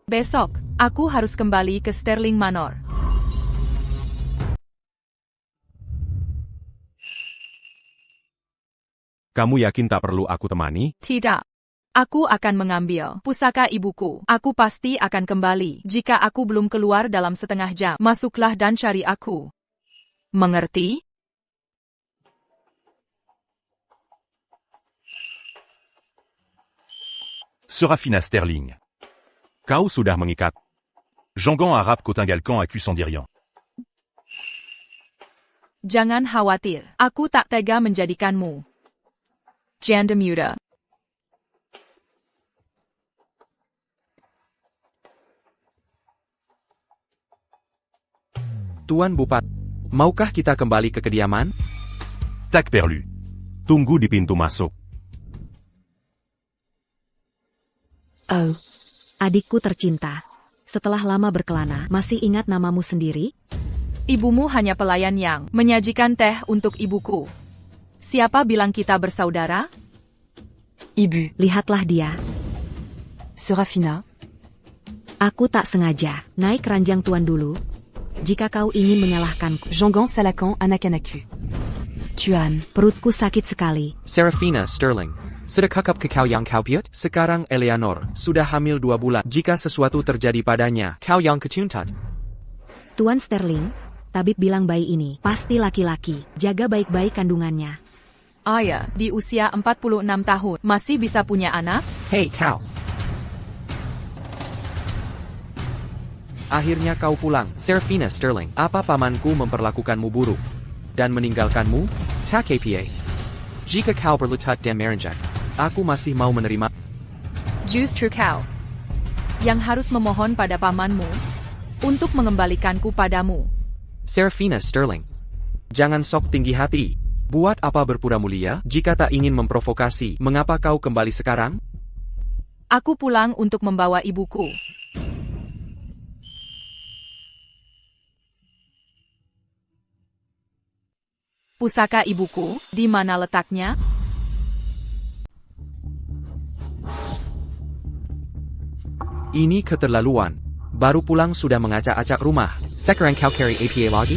Besok, aku harus kembali ke Sterling Manor. Kamu yakin tak perlu aku temani? Tidak. Aku akan mengambil pusaka ibuku. Aku pasti akan kembali. Jika aku belum keluar dalam setengah jam, masuklah dan cari aku. Mengerti? Serafina Sterling. Kau sudah mengikat. Jangan Arab Cotingalcan aku Sandirian. Jangan khawatir. Aku tak tega menjadikanmu janda muda. Tuan Bupati, maukah kita kembali ke kediaman? Tak perlu. Tunggu di pintu masuk. Oh, adikku tercinta. Setelah lama berkelana, masih ingat namamu sendiri? Ibumu hanya pelayan yang menyajikan teh untuk ibuku. Siapa bilang kita bersaudara? Ibu, Lihatlah dia. Serafina. Aku tak sengaja. Naik ranjang tuan dulu. Jika kau ingin menyalahkanku. Jangan Salakan Anakanaku. Tuan, Perutku sakit sekali. Serafina Sterling. Sudah kakap ke kau yang kau piut? Sekarang Eleanor sudah hamil 2 bulan. Jika sesuatu terjadi padanya, Kau yang ketuntat. Tuan Sterling, tabib bilang bayi ini pasti laki-laki. Jaga baik-baik kandungannya. Ayah, di usia 46 tahun, masih bisa punya anak? Hey kau. akhirnya kau pulang. Serafina Sterling. Apa pamanku memperlakukanmu buruk dan meninggalkanmu? Tak apa. Jika kau berlutut dan merenjak. Aku masih mau menerima. Justru kau yang harus memohon pada pamanmu untuk mengembalikanku padamu. Serafina Sterling. Jangan sok tinggi hati. Buat apa berpura mulia jika tak ingin memprovokasi? Mengapa kau kembali sekarang? Aku pulang untuk membawa ibuku. Pusaka ibuku, di mana letaknya? Ini keterlaluan. Baru pulang sudah mengacak-acak rumah. Sekarang kau carry APA lagi?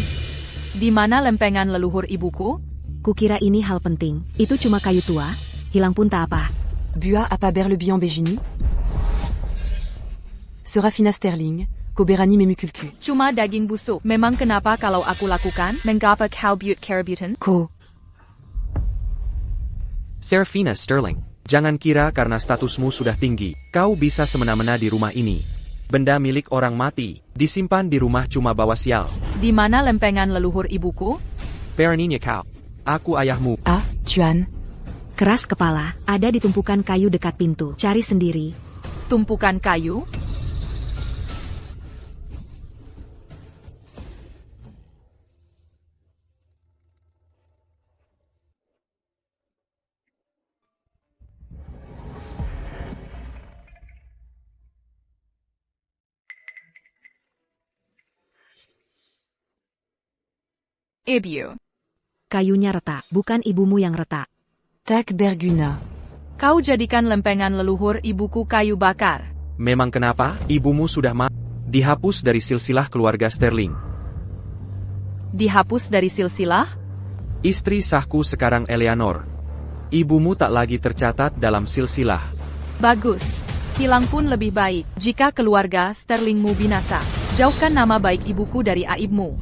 Di mana lempengan leluhur ibuku? Kukira ini hal penting. Itu cuma kayu tua, hilang pun tak apa. Bua a pas ber le bian Begini? Serafina Sterling, Koberani Memukulku. Cuma daging busuk. Memang kenapa kalau aku lakukan? Mengapa kau but kerabutan? Ko. Serafina Sterling, jangan kira karena statusmu sudah tinggi, kau bisa semena-mena di rumah ini. Benda milik orang mati, disimpan di rumah cuma bawa sial. Di mana lempengan leluhur ibuku? Beraninya kau. Aku ayahmu. Ah, Tuan. Keras kepala, ada di tumpukan kayu dekat pintu. Cari sendiri. Tumpukan kayu? Ibu. Kayunya retak, bukan ibumu yang retak. Tak Berguna. Kau jadikan lempengan leluhur ibuku kayu bakar. Memang kenapa? Ibumu sudah dihapus dari silsilah keluarga Sterling. Dihapus dari silsilah? Istri sahku sekarang Eleanor. Ibumu tak lagi tercatat dalam silsilah. Bagus. Hilang pun lebih baik. Jika keluarga Sterlingmu binasa, jauhkan nama baik ibuku dari aibmu.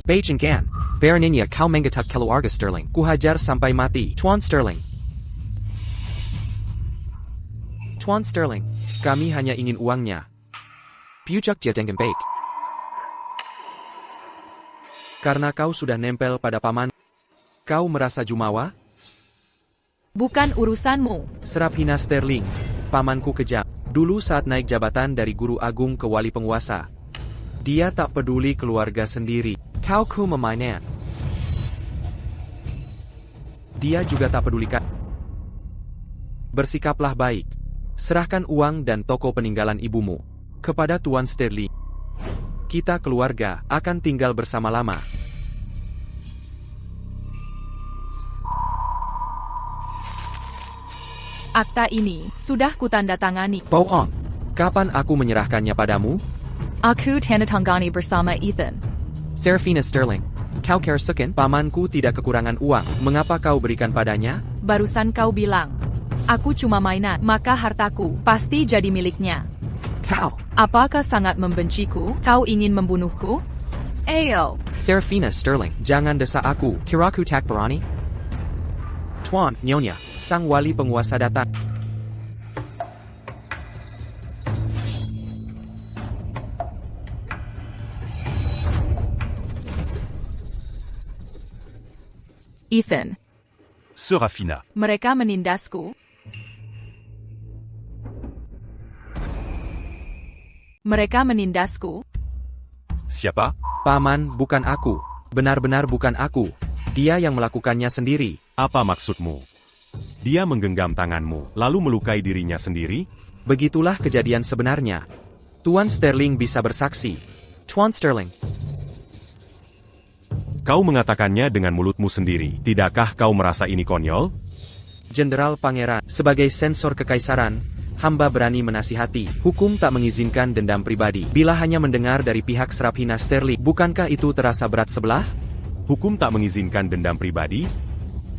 Beijing Gan. Beraninya kau menggetak keluarga Sterling. Kuhajar sampai mati. Tuan Sterling. Tuan Sterling, kami hanya ingin uangnya. Pujuk dia dengan baik. Karena kau sudah nempel pada paman, kau merasa jumawa? Bukan urusanmu. Serafina Sterling, pamanku kejam. Dulu saat naik jabatan dari guru agung ke wali penguasa, dia tak peduli keluarga sendiri. Kau ku memainan. Dia juga tak pedulikan. Bersikaplah baik. Serahkan uang dan toko peninggalan ibumu kepada Tuan Sterling. Kita keluarga akan tinggal bersama lama. Akta ini sudah kutandatangani. Bohong. Kapan aku menyerahkannya padamu? Aku tandatangani bersama Ethan. Serafina Sterling. Kau kerasukan? Pamanku tidak kekurangan uang. Mengapa kau berikan padanya? Barusan kau bilang, aku cuma mainan, maka hartaku pasti jadi miliknya. Kau. Apakah sangat membenciku? Kau ingin membunuhku? Ayo. Serafina Sterling. Jangan desak aku. Kiraku tak berani. Tuan, Nyonya, sang wali penguasa datang. Ethan. Serafina. Mereka menindasku. Mereka menindasku. Siapa? Paman, bukan aku. Benar-benar bukan aku. Dia yang melakukannya sendiri. Apa maksudmu? Dia menggenggam tanganmu, lalu melukai dirinya sendiri? Begitulah kejadian sebenarnya. Tuan Sterling bisa bersaksi. Tuan Sterling. Kau mengatakannya dengan mulutmu sendiri. Tidakkah kau merasa ini konyol? Jenderal Pangeran, sebagai sensor kekaisaran, hamba berani menasihati. Hukum tak mengizinkan dendam pribadi. Bila hanya mendengar dari pihak Serafina Sterling, bukankah itu terasa berat sebelah? Hukum tak mengizinkan dendam pribadi?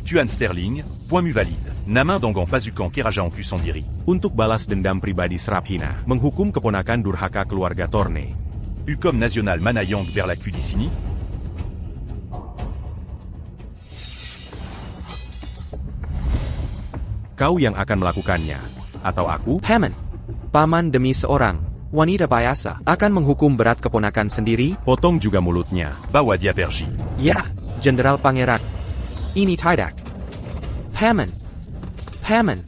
Tuan Sterling, point mu valide. Namin Dongan Pazukan Kerajan Fusondiri. Untuk balas dendam pribadi Serafina, menghukum keponakan durhaka keluarga Torne. Hukum national Manayang Berlaku di sini. Kau yang akan melakukannya. Atau aku? Paman. Paman demi seorang Wanita biasa. akan menghukum berat keponakan sendiri? Potong juga mulutnya. Bawa dia pergi. Ya. Jenderal Pangeran. Ini tidak. Paman. Paman.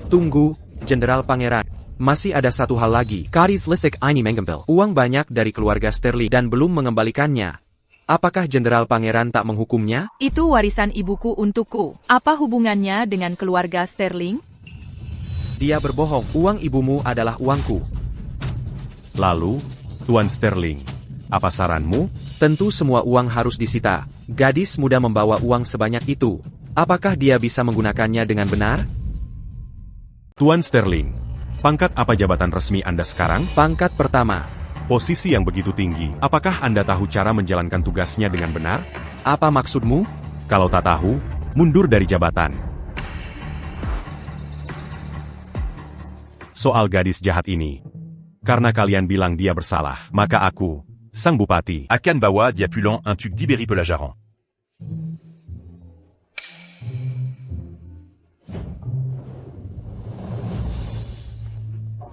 Tunggu, Jenderal Pangeran. Masih ada satu hal lagi. Gadis lisik ini mengambil Uang banyak dari keluarga Sterling dan belum mengembalikannya. Apakah Jenderal Pangeran tak menghukumnya? Itu warisan ibuku untukku. Apa hubungannya dengan keluarga Sterling? Dia berbohong. Uang ibumu adalah uangku. Lalu, Tuan Sterling, apa saranmu? Tentu semua uang harus disita. Gadis muda membawa uang sebanyak itu. Apakah dia bisa menggunakannya dengan benar? Tuan Sterling, pangkat apa jabatan resmi Anda sekarang? Pangkat pertama. Posisi yang begitu tinggi, apakah Anda tahu cara menjalankan tugasnya dengan benar? Apa maksudmu? Kalau tak tahu, mundur dari jabatan. Soal gadis jahat ini. Karena kalian bilang dia bersalah, maka aku, sang bupati, Akan Bawa Diapulan un tuc d'Ibéry Pelajaran.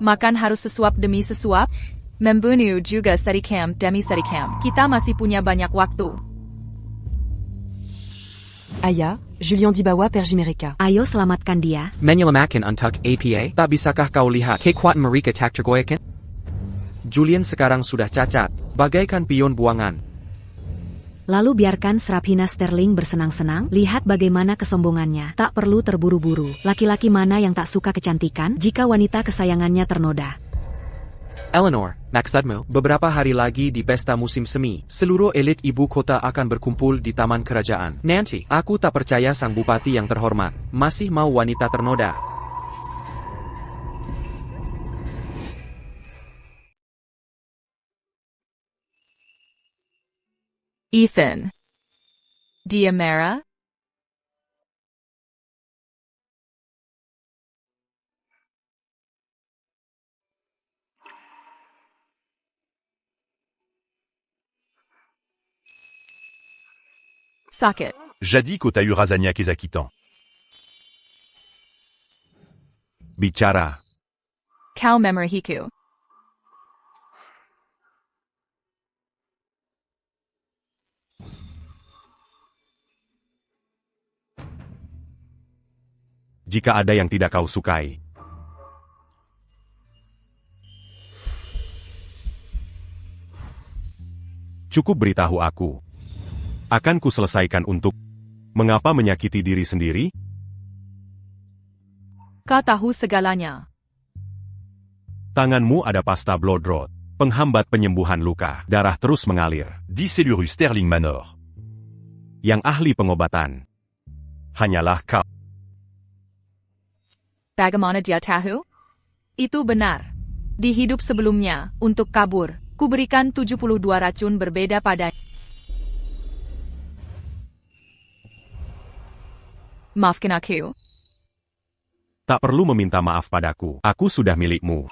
Makan harus sesuap demi sesuap? Membunuh juga sedikam demi sedikam. Kita masih punya banyak waktu. Aya, Julien Dibawa Pergimereka. Ayo selamatkan dia. Menyelamatkan untuk APA. Tak bisakah kau lihat? Kekuatan mereka tak tergoyahkan. Julian sekarang sudah cacat, bagaikan pion buangan. Lalu biarkan Serafina Sterling bersenang-senang, lihat bagaimana kesombongannya. Tak perlu terburu-buru. Laki-laki mana yang tak suka kecantikan jika wanita kesayangannya ternoda? Eleanor, maksudmu? Beberapa hari lagi di pesta musim semi, seluruh elit ibu kota akan berkumpul di taman kerajaan. Nanti, Aku tak percaya sang bupati yang terhormat masih mau wanita ternoda. Ethan. Dia marah? Sakit. Jadis Kotahu Razania Kezakitan. bicara. Kau memarahiku. Jika ada yang tidak kau sukai, cukup beritahu aku. Akan ku selesaikan untuk mengapa menyakiti diri sendiri? Kau tahu segalanya. Tanganmu ada pasta Bloodroot, penghambat penyembuhan luka, darah terus mengalir. 10 Cellurus Sterling Manor. Yang ahli pengobatan hanyalah kau. Bagaimana dia tahu? Itu benar. Di hidup sebelumnya, untuk kabur, kuberikan 72 racun berbeda pada. Maafkan aku. Tak perlu meminta maaf padaku. Aku sudah milikmu.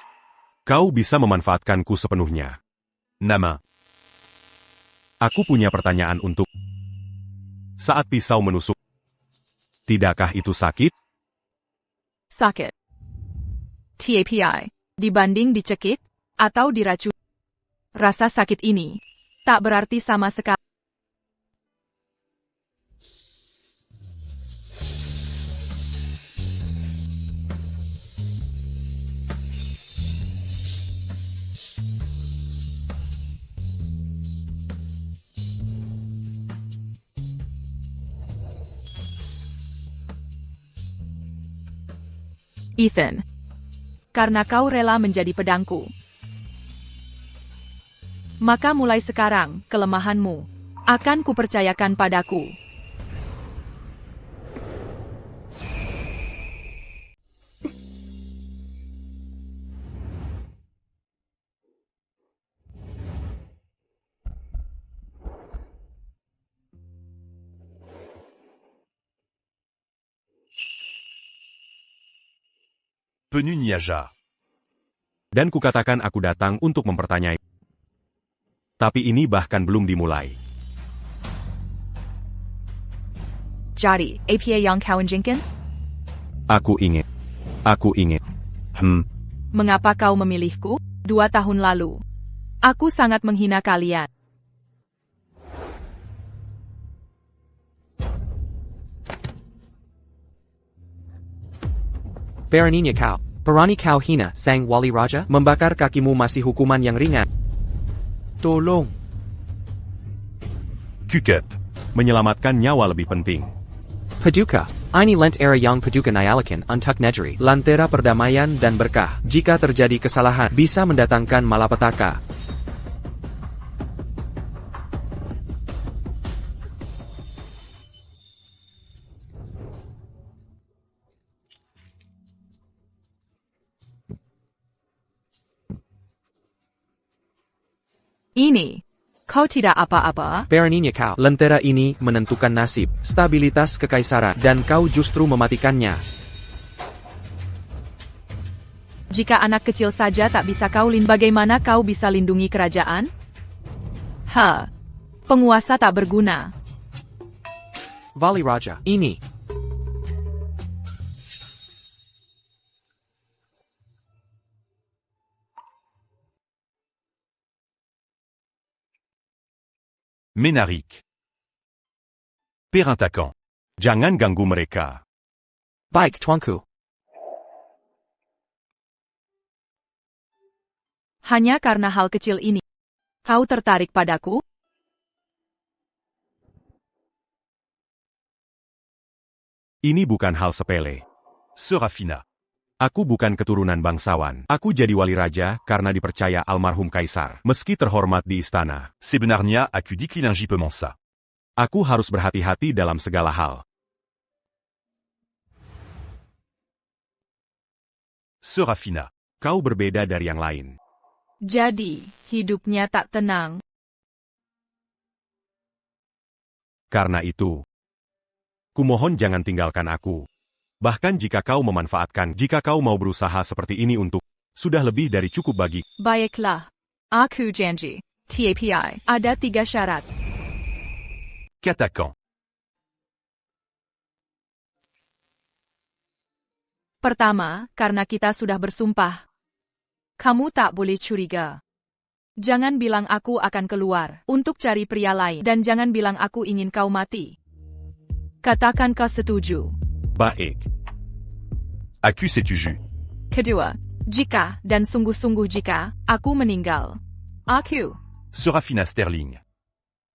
Kau bisa memanfaatkanku sepenuhnya. Nama. Aku punya pertanyaan untuk. Saat pisau menusuk, tidakkah itu sakit? Sakit. TAPI. Dibanding dicekik, atau diracun. Rasa sakit ini, tak berarti sama sekali. Ethan. Karena kau rela menjadi pedangku. Maka mulai sekarang, kelemahanmu akan kupercayakan padaku. Penu Niaja. Dan kukatakan aku datang untuk mempertanyai. Tapi ini bahkan belum dimulai. Jadi, APA yang kau inginkan? Aku ingin. Mengapa kau memilihku? 2 tahun lalu. Aku sangat menghina kalian. Beraninya kau. Berani kau hina sang wali raja? Membakar kakimu masih hukuman yang ringan. Tolong. Kukup. Menyelamatkan nyawa lebih penting. Paduka. Ini lent era yang paduka nyalakan untuk negeri. Lantera perdamaian dan berkah. Jika terjadi kesalahan, bisa mendatangkan malapetaka. Ini Kau tidak apa-apa? Beraninya kau. Lentera ini menentukan nasib, stabilitas kekaisaran, dan kau justru mematikannya. Jika anak kecil saja tak bisa kau lindungi, bagaimana kau bisa lindungi kerajaan? Penguasa tak berguna. Vali Raja, ini. Ménaric. Perintakan. Jangan ganggu mereka. Baik, tuanku. Hanya karena hal kecil ini, kau tertarik padaku? Ini bukan hal sepele. Serafina. Aku bukan keturunan bangsawan. Aku jadi wali raja karena dipercaya almarhum kaisar. Meski terhormat di istana, Sebenarnya aku décline ça. aku harus berhati-hati dalam segala hal. Serafina. Kau berbeda dari yang lain. Jadi, hidupnya tak tenang. Karena itu, kumohon jangan tinggalkan aku. Bahkan jika kau mau berusaha seperti ini untuk, sudah lebih dari cukup bagi. Baiklah. Aku janji. TAPI. Ada 3 syarat. Katakan. Pertama, karena kita sudah bersumpah. Kamu tak boleh curiga. Jangan bilang aku akan keluar untuk cari pria lain. Dan jangan bilang aku ingin kau mati. Katakan kau setuju. Baik. Aku setuju. Kedua, jika, dan sungguh-sungguh jika, aku meninggal. Aku. Serafina Sterling.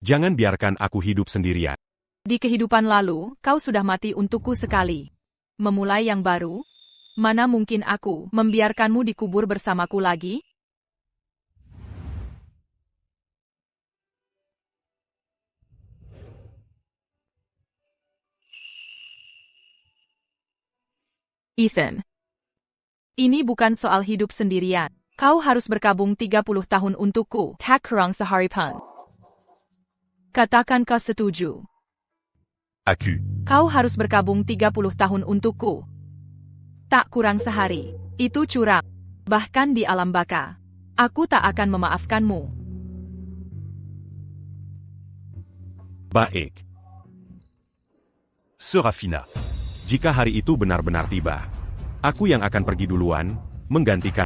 Jangan biarkan aku hidup sendirian. Di kehidupan lalu, kau sudah mati untukku sekali. Memulai yang baru? Mana mungkin aku membiarkanmu dikubur bersamaku lagi? Ethan. Ini bukan soal hidup sendirian. Kau harus berkabung 30 tahun untukku. Tak kurang sehari pun. Katakan kau setuju. Aku. Kau harus berkabung 30 tahun untukku. Tak kurang sehari. Itu curang. Bahkan di alam baka. Aku tak akan memaafkanmu. Baik. Serafina. Jika hari itu benar-benar tiba, aku yang akan pergi duluan, menggantikan.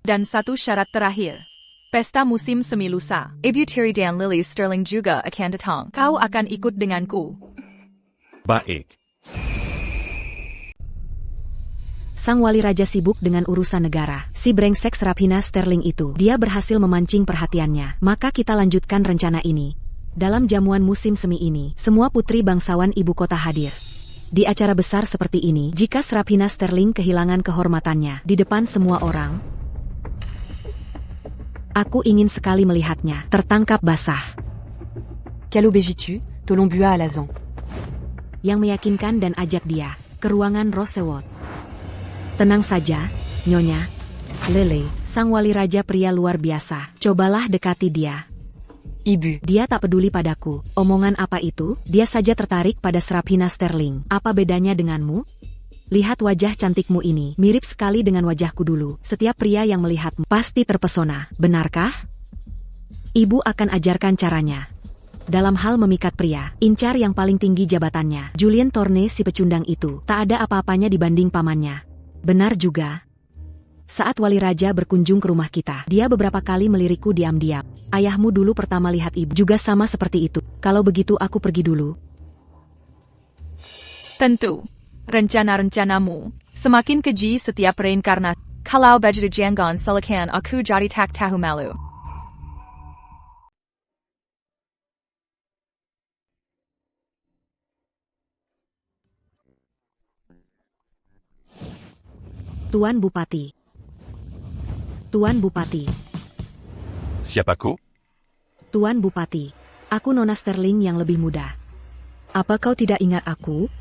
Dan satu syarat terakhir. Pesta musim semi lusa. Ibu Tiri dan Lily Sterling juga akan datang. Kau akan ikut denganku. Baik. Sang wali raja sibuk dengan urusan negara. Si brengsek Serafina Sterling itu, dia berhasil memancing perhatiannya. Maka kita lanjutkan rencana ini. Dalam jamuan musim semi ini, semua putri bangsawan ibu kota hadir. Di acara besar seperti ini, jika Serafina Sterling kehilangan kehormatannya di depan semua orang, aku ingin sekali melihatnya tertangkap basah. Quelle obéis-tu, Tolombua Alazan? Yang meyakinkan dan ajak dia ke ruangan Rosewot. Tenang saja, Nyonya. Lele, sang wali raja pria luar biasa. Cobalah dekati dia. Ibu. Dia tak peduli padaku. Omongan apa itu? Dia saja tertarik pada Serafina Sterling. Apa bedanya denganmu? Lihat wajah cantikmu ini. Mirip sekali dengan wajahku dulu. Setiap pria yang melihatmu pasti terpesona. Benarkah? Ibu akan ajarkan caranya. Dalam hal memikat pria, incar yang paling tinggi jabatannya. Julien Tournay si pecundang itu. Tak ada apa-apanya dibanding pamannya. Benar juga. Saat wali raja berkunjung ke rumah kita, dia beberapa kali melirikku diam-diam. Ayahmu dulu pertama lihat ibu juga sama seperti itu. Kalau begitu aku pergi dulu. Tentu. Rencana-rencanamu semakin keji setiap reinkarnasi. Kalau baju jangan silakan aku jadi tak tahu malu. Tuan Bupati. Tuan Bupati. Siapa kau? Tuan Bupati. Aku Nona Sterling yang lebih muda. Apa kau tidak ingat aku?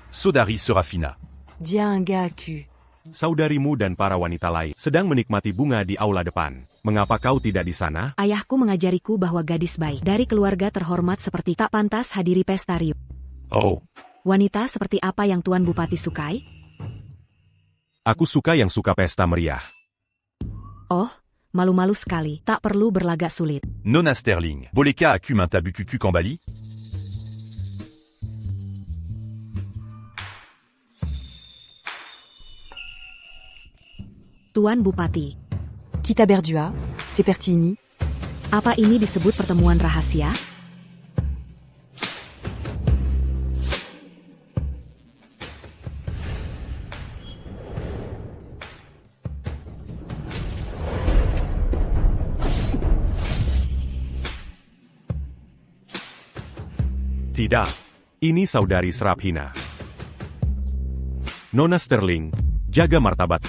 Saudari Serafina. Dia un gars aku. Saudarimu dan para wanita lain sedang menikmati bunga di aula depan. Mengapa kau tidak di sana? Ayahku mengajariku bahwa gadis baik dari keluarga terhormat seperti tak pantas hadiri pesta riuh. Oh, Wanita seperti apa yang Tuan Bupati sukai? Aku suka yang suka pesta meriah. Oh, malu-malu sekali, tak perlu berlagak sulit. Nona Sterling. Boleka a cum un tabu cucu Kambali? Tuan Bupati, Kita Berdua, seperti ini. apa ini disebut pertemuan rahasia? Tidak. Ini saudari Serapina. Nona Sterling, jaga martabat.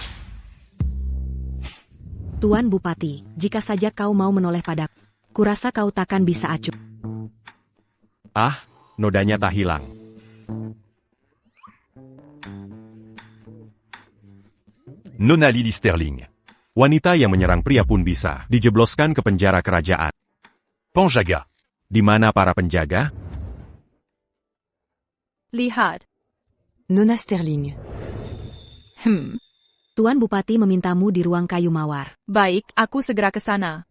Tuan Bupati, jika saja kau mau menoleh padaku, kurasa kau takkan bisa acuh. Ah, nodanya tak hilang. Nona Lily Sterling. Wanita yang menyerang pria pun bisa dijebloskan ke penjara kerajaan. Panjaga. Di mana para penjaga? Lihat. Nona Sterling. Tuan Bupati memintamu di ruang kayu mawar. Baik, aku segera ke sana.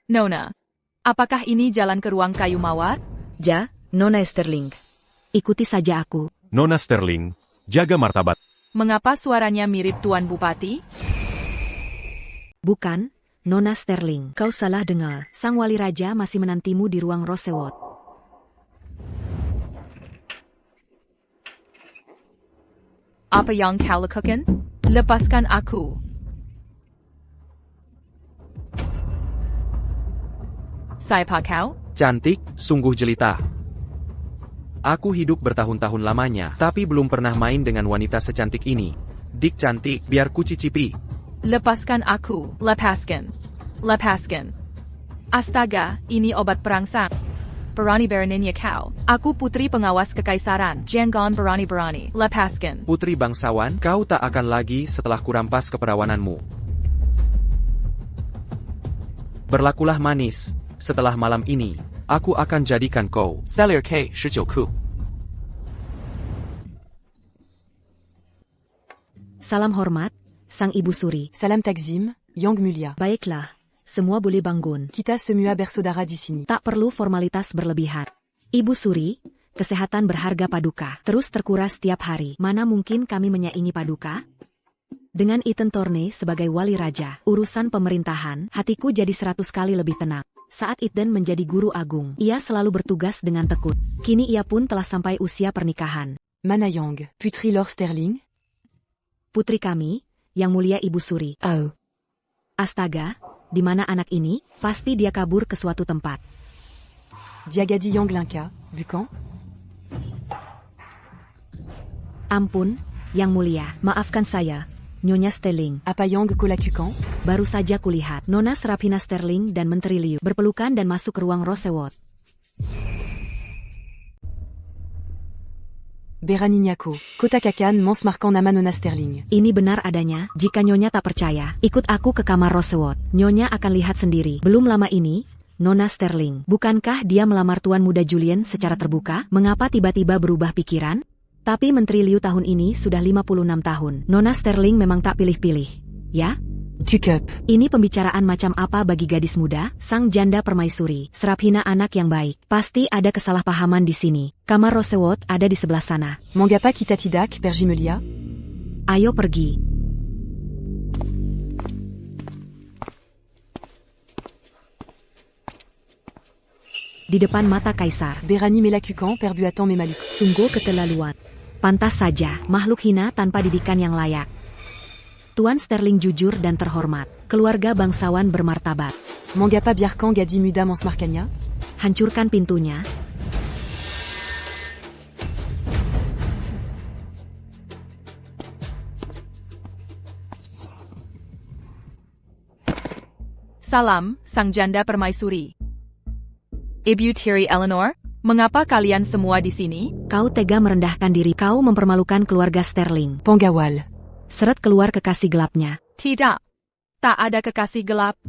Nona, apakah ini jalan ke ruang kayu mawar? Ja, Nona Sterling. Ikuti saja aku. Nona Sterling, jaga martabat. Mengapa suaranya mirip Tuan Bupati? Bukan, Nona Sterling. Kau salah dengar. Sang wali raja masih menantimu di ruang Rosewot. Apa yang kau lakukan? Lepaskan aku. Siapa kau? Cantik, sungguh jelita. Aku hidup bertahun-tahun lamanya, tapi belum pernah main dengan wanita secantik ini. Dik cantik, biar ku cicipi. Lepaskan aku. Lepaskan. Lepaskan. Astaga, ini obat perangsang. Berani beraninya kau. Aku putri pengawas kekaisaran. Jangan berani-berani. Lepaskan. Putri bangsawan, kau tak akan lagi setelah kurampas keperawananmu. Berlakulah manis. Setelah malam ini, aku akan jadikan kau Selir K19 ku. Salam hormat, Sang Ibu Suri. Salam Takzim, Yang Mulia. Baiklah, semua boleh bangun. Kita semua bersaudara di sini. Tak perlu formalitas berlebihan. Ibu Suri, kesehatan berharga paduka. Terus terkuras setiap hari. Mana mungkin kami menyaingi paduka? Dengan Iten Torne sebagai wali raja, urusan pemerintahan, hatiku jadi 100 kali lebih tenang. Saat Iten menjadi guru agung, ia selalu bertugas dengan tekun. Kini ia pun telah sampai usia pernikahan. Manayang, Putri Lord Sterling. Putri kami, Yang Mulia Ibu Suri. Oh. Astaga, di mana anak ini? Pasti dia kabur ke suatu tempat. Diagadi Yang Linka, Bukan. Ampun, Yang Mulia, maafkan saya, Nyonya Sterling. Apa Yang Kolakukan? Baru saja kulihat Nona Serapina Sterling dan Menteri Liu berpelukan dan masuk ke ruang Rosewot. Berani Nyako, Kota Kakan Mons Markan nama Nona Sterling. Ini benar adanya, jika Nyonya tak percaya, ikut aku ke kamar Rosewot. Nyonya akan lihat sendiri. Belum lama ini, Nona Sterling, bukankah dia melamar Tuan Muda Julien secara terbuka? Mengapa tiba-tiba berubah pikiran? Tapi Menteri Liu tahun ini sudah 56 tahun. Nona Sterling memang tak pilih-pilih. Ya? Tukup. Ini pembicaraan macam apa bagi gadis muda? Sang janda permaisuri, Serapina anak yang baik. Pasti ada kesalahpahaman di sini. Kamar Rosewot ada di sebelah sana. Mangapa kita tidak, Pergimelia? Ayo pergi. Di depan mata kaisar. Berani Melakukan, Perbuatan Memaluk. Sungguh keterlaluan. Pantas saja, makhluk hina tanpa didikan yang layak. Tuan Sterling jujur dan terhormat. Keluarga bangsawan bermartabat. Mangapa Biarkan Gadi Muda Mons Markanya? Hancurkan pintunya. Salam, sang janda permaisuri. Ibu Tiri Eleanor, Mengapa kalian semua di sini? Kau tega merendahkan diri. Kau mempermalukan keluarga Sterling. Pangawal. Seret keluar kekasih gelapnya. Tidak. Tak ada kekasih gelap.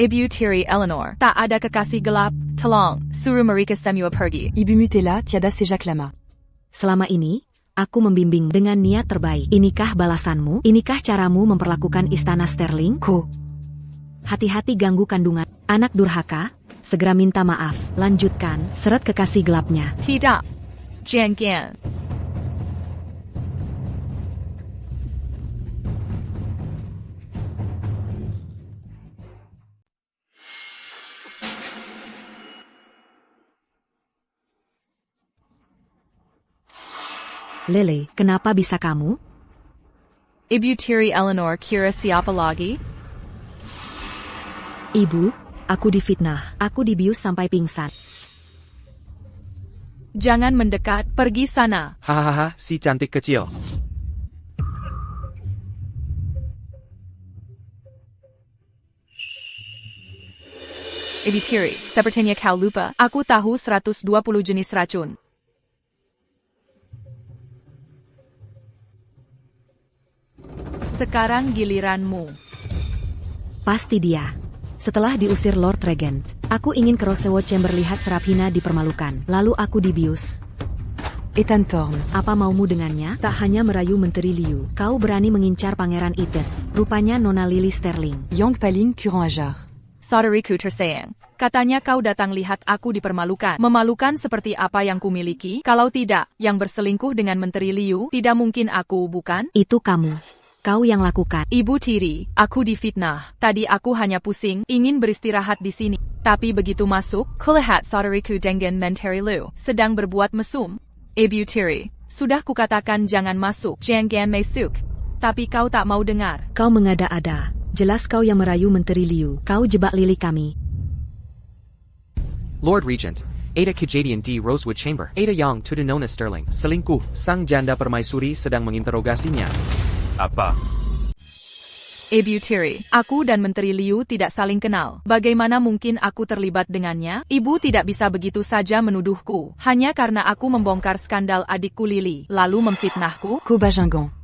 Ibu tiri Eleanor. Tak ada kekasih gelap. Tolong, suruh mereka semua pergi. Ibu Mutella, tiada sejak lama. Selama ini, aku membimbing dengan niat terbaik. Inikah balasanmu? Inikah caramu memperlakukan istana Sterling? Hati-hati ganggu kandungan. Anak durhaka, segera minta maaf. Lanjutkan, seret kekasih gelapnya. Tidak. Jangan. Lele, kenapa bisa kamu? Ibu tiri Eleanor kira siapa lagi? Ibu, aku difitnah. Aku dibius sampai pingsan. Jangan mendekat, pergi sana. Hahaha, si cantik kecil. Ibu tiri, sepertinya kau lupa. Aku tahu 120 jenis racun. Sekarang giliranmu. Pasti dia. Setelah diusir Lord Regent, aku ingin ke Rosewood Chamber lihat Serafina dipermalukan. Lalu aku dibius. Ethan Thorne. Apa maumu dengannya? Tak hanya merayu Menteri Liu, kau berani mengincar Pangeran Ethan. Rupanya Nona Lily Sterling. Yang paling kurang ajar. Saudariku tersayang, katanya kau datang lihat aku dipermalukan. Memalukan seperti apa yang kumiliki? Kalau tidak, yang berselingkuh dengan Menteri Liu, tidak mungkin aku, bukan? Itu kamu. Kau yang lakukan. Ibu tiri, aku difitnah. Tadi aku hanya pusing, ingin beristirahat di sini. Tapi begitu masuk, kulihat saudariku dengan Menteri Liu sedang berbuat mesum. Ibu tiri, sudah kukatakan jangan masuk, jangan masuk. Tapi kau tak mau dengar. Kau mengada-ada. Jelas kau yang merayu Menteri Liu. Kau jebak Lily kami. Lord Regent, Ada Kejadian di Rosewood Chamber. Ada yang tuduh Nona Sterling. Selingkuh, sang janda permaisuri sedang menginterogasinya. Apa? Ibu tiri, aku dan Menteri Liu tidak saling kenal. Bagaimana mungkin aku terlibat dengannya? Ibu tidak bisa begitu saja menuduhku. Hanya karena aku membongkar skandal adikku Lily, lalu memfitnahku? Kobajangan.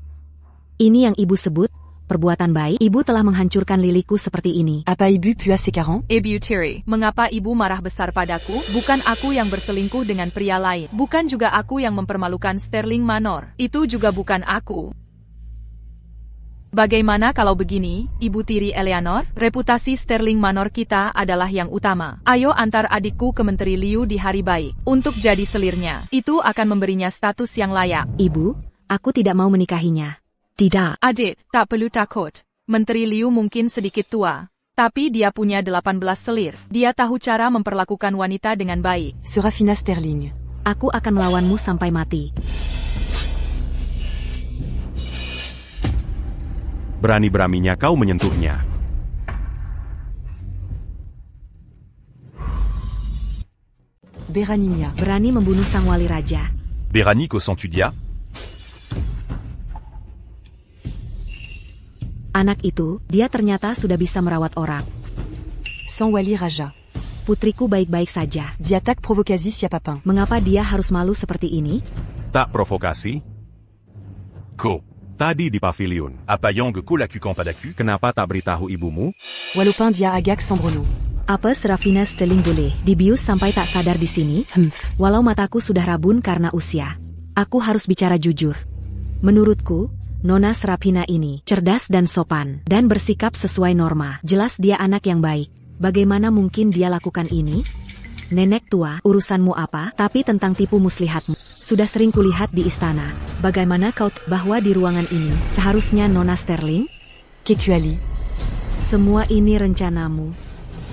Ini yang ibu sebut perbuatan baik. Ibu telah menghancurkan liliku seperti ini. Apa ibu puis sekarang? Ibu tiri, mengapa ibu marah besar padaku? Bukan aku yang berselingkuh dengan pria lain. Bukan juga aku yang mempermalukan Sterling Manor. Itu juga bukan aku. Bagaimana kalau begini, Ibu tiri Eleanor? Reputasi Sterling Manor kita adalah yang utama. Ayo antar adikku ke Menteri Liu di hari baik. Untuk jadi selirnya. Itu akan memberinya status yang layak. Ibu, aku tidak mau menikahinya. Tidak. Adik, tak perlu takut. Menteri Liu mungkin sedikit tua. Tapi dia punya 18 selir. Dia tahu cara memperlakukan wanita dengan baik. Serafina Sterling. Aku akan melawanmu sampai mati. Berani-beraninya kau menyentuhnya. Beraninya. Berani membunuh sang wali raja. Berani que sens-tu dia? Anak itu, dia ternyata sudah bisa merawat orang. Sans wali raja. Putriku baik-baik saja. Dia tak provokasi siapapun. Mengapa dia harus malu seperti ini? Tak provokasi? Ko. Tadi di pavilion. Apa yang ko laku kan padaku? Kenapa tak beritahu ibumu? Walopin dia agak sembrono. Apa Serafina Sterling boleh dibius sampai tak sadar di sini? Walau mataku sudah rabun karena usia. Aku harus bicara jujur. Menurutku, Nona Serafina ini cerdas dan sopan, dan bersikap sesuai norma. Jelas dia anak yang baik. Bagaimana mungkin dia lakukan ini? Nenek tua, urusanmu apa? Tapi tentang tipu muslihatmu, sudah sering kulihat di istana. Bagaimana kau bahwa di ruangan ini seharusnya Nona Sterling? Kekuali. Semua ini rencanamu.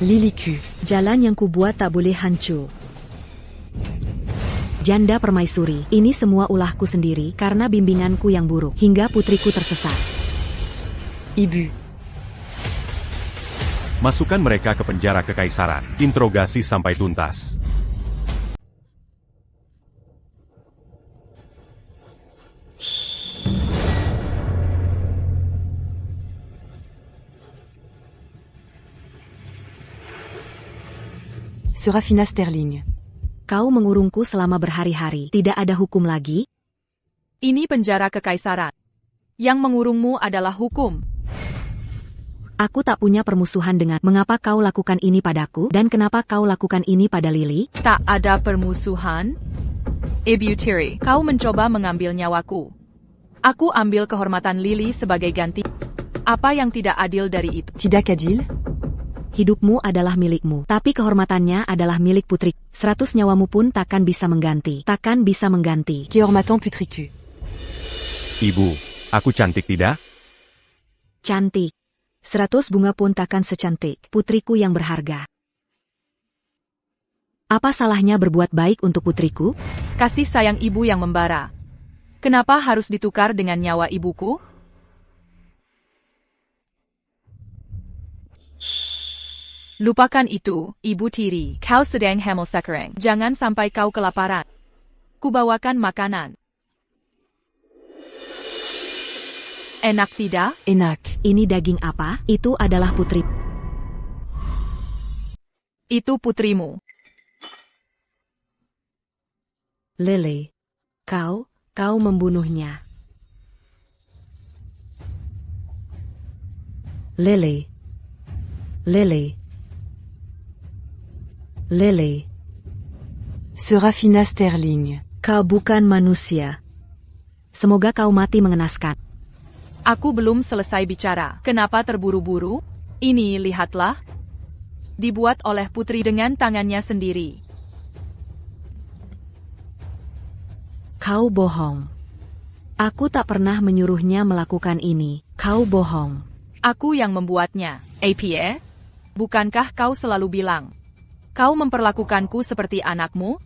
Liliku. Jalan yang kubuat tak boleh hancur. Janda permaisuri, ini semua ulahku sendiri karena bimbinganku yang buruk hingga putriku tersesat. Ibu. Masukkan mereka ke penjara kekaisaran. Interogasi sampai tuntas. Serafina Sterling. Kau mengurungku selama berhari-hari. Tidak ada hukum lagi? Ini penjara kekaisaran. Yang mengurungmu adalah hukum. Aku tak punya permusuhan dengan mengapa kau lakukan ini padaku dan kenapa kau lakukan ini pada Lily? Tak ada permusuhan. Ibu Tiri, kau mencoba mengambil nyawaku. Aku ambil kehormatan Lily sebagai ganti. Apa yang tidak adil dari itu? Tidak adil? Hidupmu adalah milikmu, tapi kehormatannya adalah milik putri. 100 nyawamu pun takkan bisa mengganti. Takkan bisa mengganti. Kehormatan putriku. Ibu, aku cantik tidak? Cantik. 100 bunga pun takkan secantik putriku yang berharga. Apa salahnya berbuat baik untuk putriku? Kasih sayang ibu yang membara. Kenapa harus ditukar dengan nyawa ibuku? Lupakan itu, Ibu Tiri. Kau sedang hamil sekarang. Jangan sampai kau kelaparan. Kubawakan makanan. Enak tidak? Enak. Ini daging apa? Itu adalah putri. Itu putrimu. Lily. Kau membunuhnya. Lily. Serafina Sterling. Kau bukan manusia. Semoga kau mati mengenaskan. Aku belum selesai bicara. Kenapa terburu-buru? Ini, lihatlah. Dibuat oleh putri dengan tangannya sendiri. Kau bohong. Aku tak pernah menyuruhnya melakukan ini. Kau bohong. Aku yang membuatnya. APA? Bukankah kau selalu bilang, kau memperlakukanku seperti anakmu?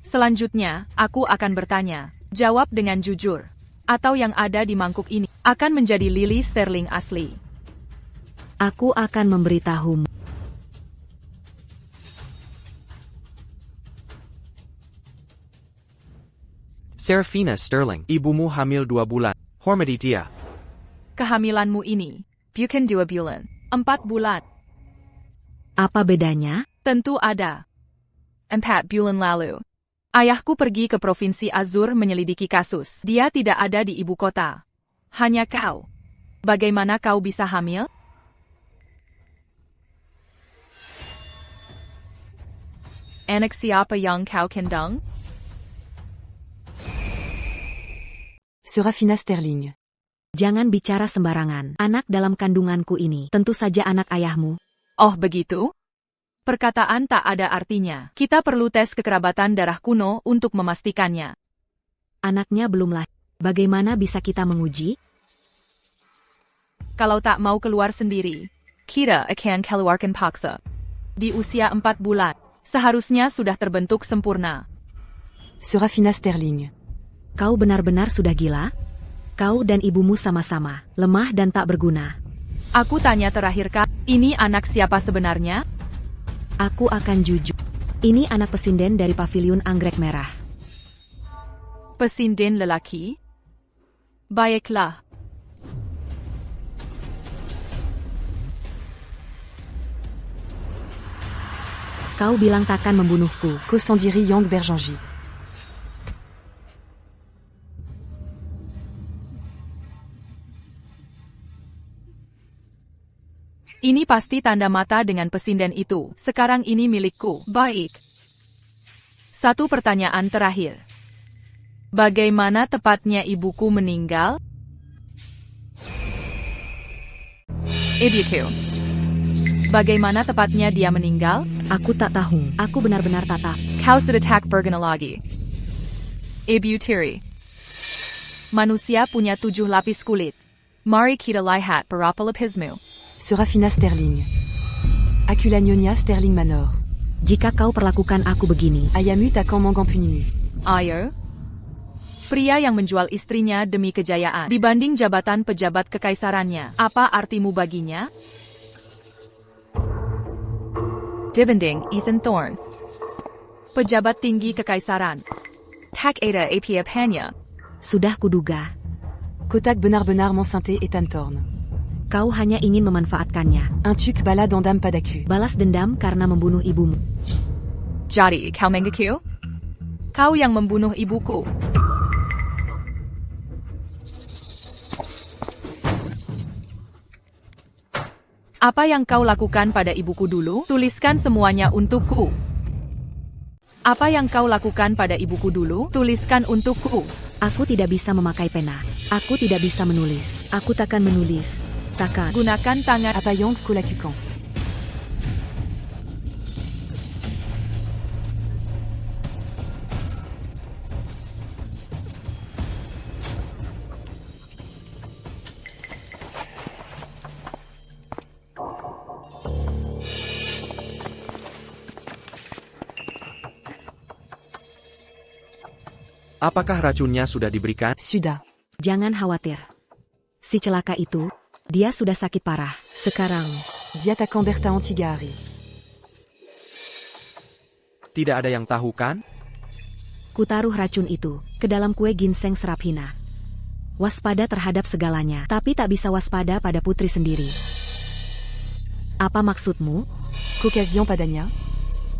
Selanjutnya, aku akan bertanya. Jawab dengan jujur. Atau yang ada di mangkuk ini akan menjadi Lily Sterling asli. Aku akan memberitahumu. Serafina Sterling, ibumu hamil 2 bulan. Hormati dia. Kehamilanmu ini, bukan 2 bulan, 4 bulan. Apa bedanya? Tentu ada. 4 bulan lalu. Ayahku pergi ke Provinsi Azur menyelidiki kasus. Dia tidak ada di ibu kota. Hanya kau. Bagaimana kau bisa hamil? Anak siapa yang kau kandung? Serafina Sterling. Jangan bicara sembarangan. Anak dalam kandunganku ini tentu saja anak ayahmu. Oh begitu? Perkataan tak ada artinya. Kita perlu tes kekerabatan darah kuno untuk memastikannya. Anaknya belum lahir. Bagaimana bisa kita menguji? Kalau tak mau keluar sendiri, kita akan keluarkan paksa. Di usia 4 bulan, seharusnya sudah terbentuk sempurna. Serafina Sterling. Kau benar-benar sudah gila? Kau dan ibumu sama-sama lemah dan tak berguna. Aku tanya terakhir kali, ini anak siapa sebenarnya? Aku akan jujur. Ini anak pesinden dari Paviliun Anggrek Merah. Pesinden lelaki? Baiklah. Kau bilang takkan membunuhku. Kosandiri Yang Berjanji. Ini pasti tanda mata dengan pesinden itu. Sekarang ini milikku. Baik. 1 pertanyaan terakhir. Bagaimana tepatnya ibuku meninggal? Ibuku. Bagaimana tepatnya dia meninggal? Aku tak tahu. Aku benar-benar tak tahu. Kau sudah tak berguna lagi. Ibu Tiri. Manusia punya 7 lapis kulit. Mari kita lihat berapa lapismu. Serafina Sterling. Acula Nyonya Sterling Manor. Jika kau perlakukan aku begini, Ayamu takkan mengampunimu. Ayo. Pria yang menjual istrinya demi kejayaan dibanding jabatan pejabat kekaisarannya. Apa artimu baginya? Dibanding Ethan Thorne. Pejabat tinggi kekaisaran. Tak ada apa-apanya. sudah kuduga. Kotak benar-benar mensanté Ethan Thorne. Kau hanya ingin memanfaatkannya. Un tuc balade en dame Padaku. Balas dendam karena membunuh ibumu. Jadi, kau menggigil? Kau yang membunuh ibuku. Apa yang kau lakukan pada ibuku dulu? Tuliskan semuanya untukku. Apa yang kau lakukan pada ibuku dulu? Tuliskan untukku. Aku tidak bisa memakai pena. Aku tidak bisa menulis. Aku takkan menulis. Takkan. Gunakan tangan. Apayong Kulakukan. Apakah racunnya sudah diberikan? Suda. Jangan khawatir. Si celaka itu, dia sudah sakit parah. Sekarang, Diatakan Berta Antigari. Tidak ada yang tahu kan? kutaruh racun itu ke dalam kue ginseng serap hina. Waspada terhadap segalanya, tapi tak bisa waspada pada putri sendiri. Apa maksudmu? Caucasian Padania.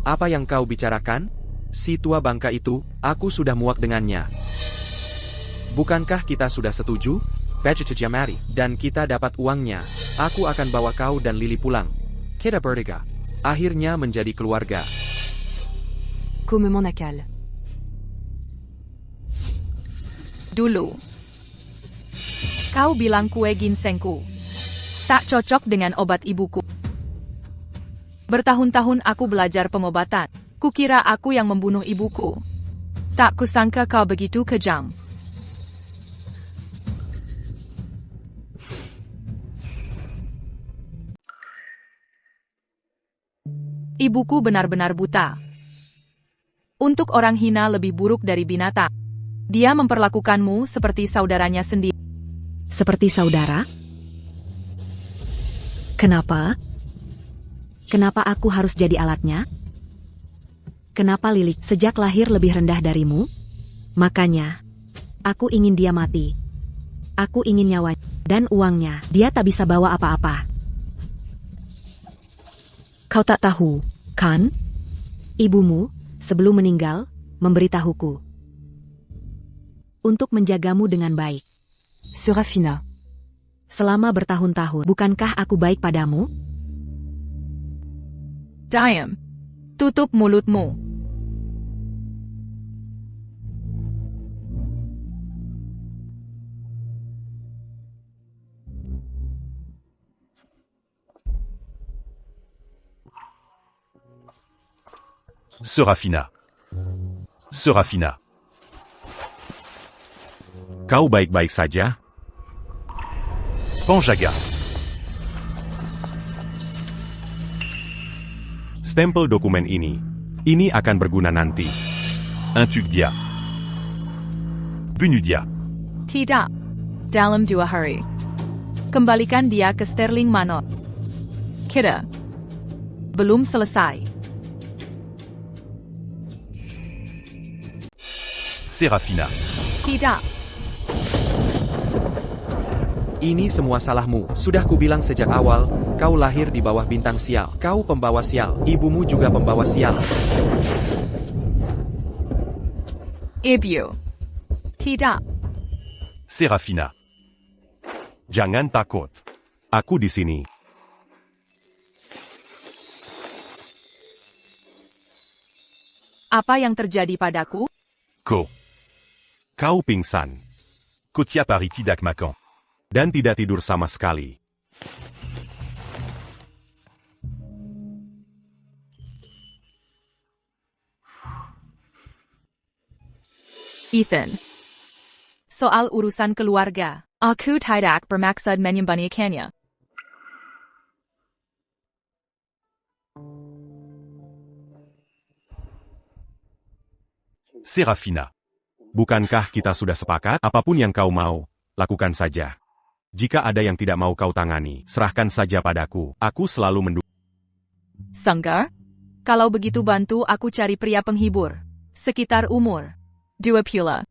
Apa yang kau bicarakan? Si tua bangka itu, aku sudah muak dengannya. Bukankah kita sudah setuju? Jamari, dan kita dapat uangnya. Aku akan bawa kau dan Lily pulang. Kita bertiga. Akhirnya menjadi keluarga. Comme Monakal. Dulu, kau bilang kue ginsengku tak cocok dengan obat ibuku. Bertahun-tahun aku belajar pengobatan. Kukira aku yang membunuh ibuku. Tak kusangka kau begitu kejam. Ibuku benar-benar buta. Untuk orang hina lebih buruk dari binatang. Dia memperlakukanmu seperti saudaranya sendiri. Seperti saudara? Kenapa? Kenapa aku harus jadi alatnya? Kenapa Lilik sejak lahir lebih rendah darimu? Makanya, aku ingin dia mati. Aku ingin nyawa dan uangnya. Dia tak bisa bawa apa-apa. Kau tak tahu, kan? Ibumu, sebelum meninggal, memberitahuku untuk menjagamu dengan baik. Serafina. Selama bertahun-tahun, bukankah aku baik padamu? Diam. Tutup mulutmu. Serafina. Serafina. Kau baik-baik saja? Panjaga. Stempel dokumen ini. Ini akan berguna nanti. Intugdia. Bunudia. Tidak. Dalam 2 hari. Kembalikan dia ke Sterling Manor. Kita belum selesai. Serafina. Tidak. Ini semua salahmu. Sudah kubilang sejak awal, kau lahir di bawah bintang sial. Kau pembawa sial. Ibumu juga pembawa sial. Ibu. Tidak. Serafina. Jangan takut. Aku di sini. Apa yang terjadi padaku? Kau pingsan. Kotia pariti dakmakan. Dan tidak tidur sama sekali. Ethan. Soal urusan keluarga. Aku tidak bermaksud menyembunyikannya. Serafina. Bukankah kita sudah sepakat? Apapun yang kau mau, lakukan saja. Jika ada yang tidak mau kau tangani, serahkan saja padaku. Aku selalu mendukung. Sanggar? Kalau begitu bantu aku cari pria penghibur. Sekitar umur 20.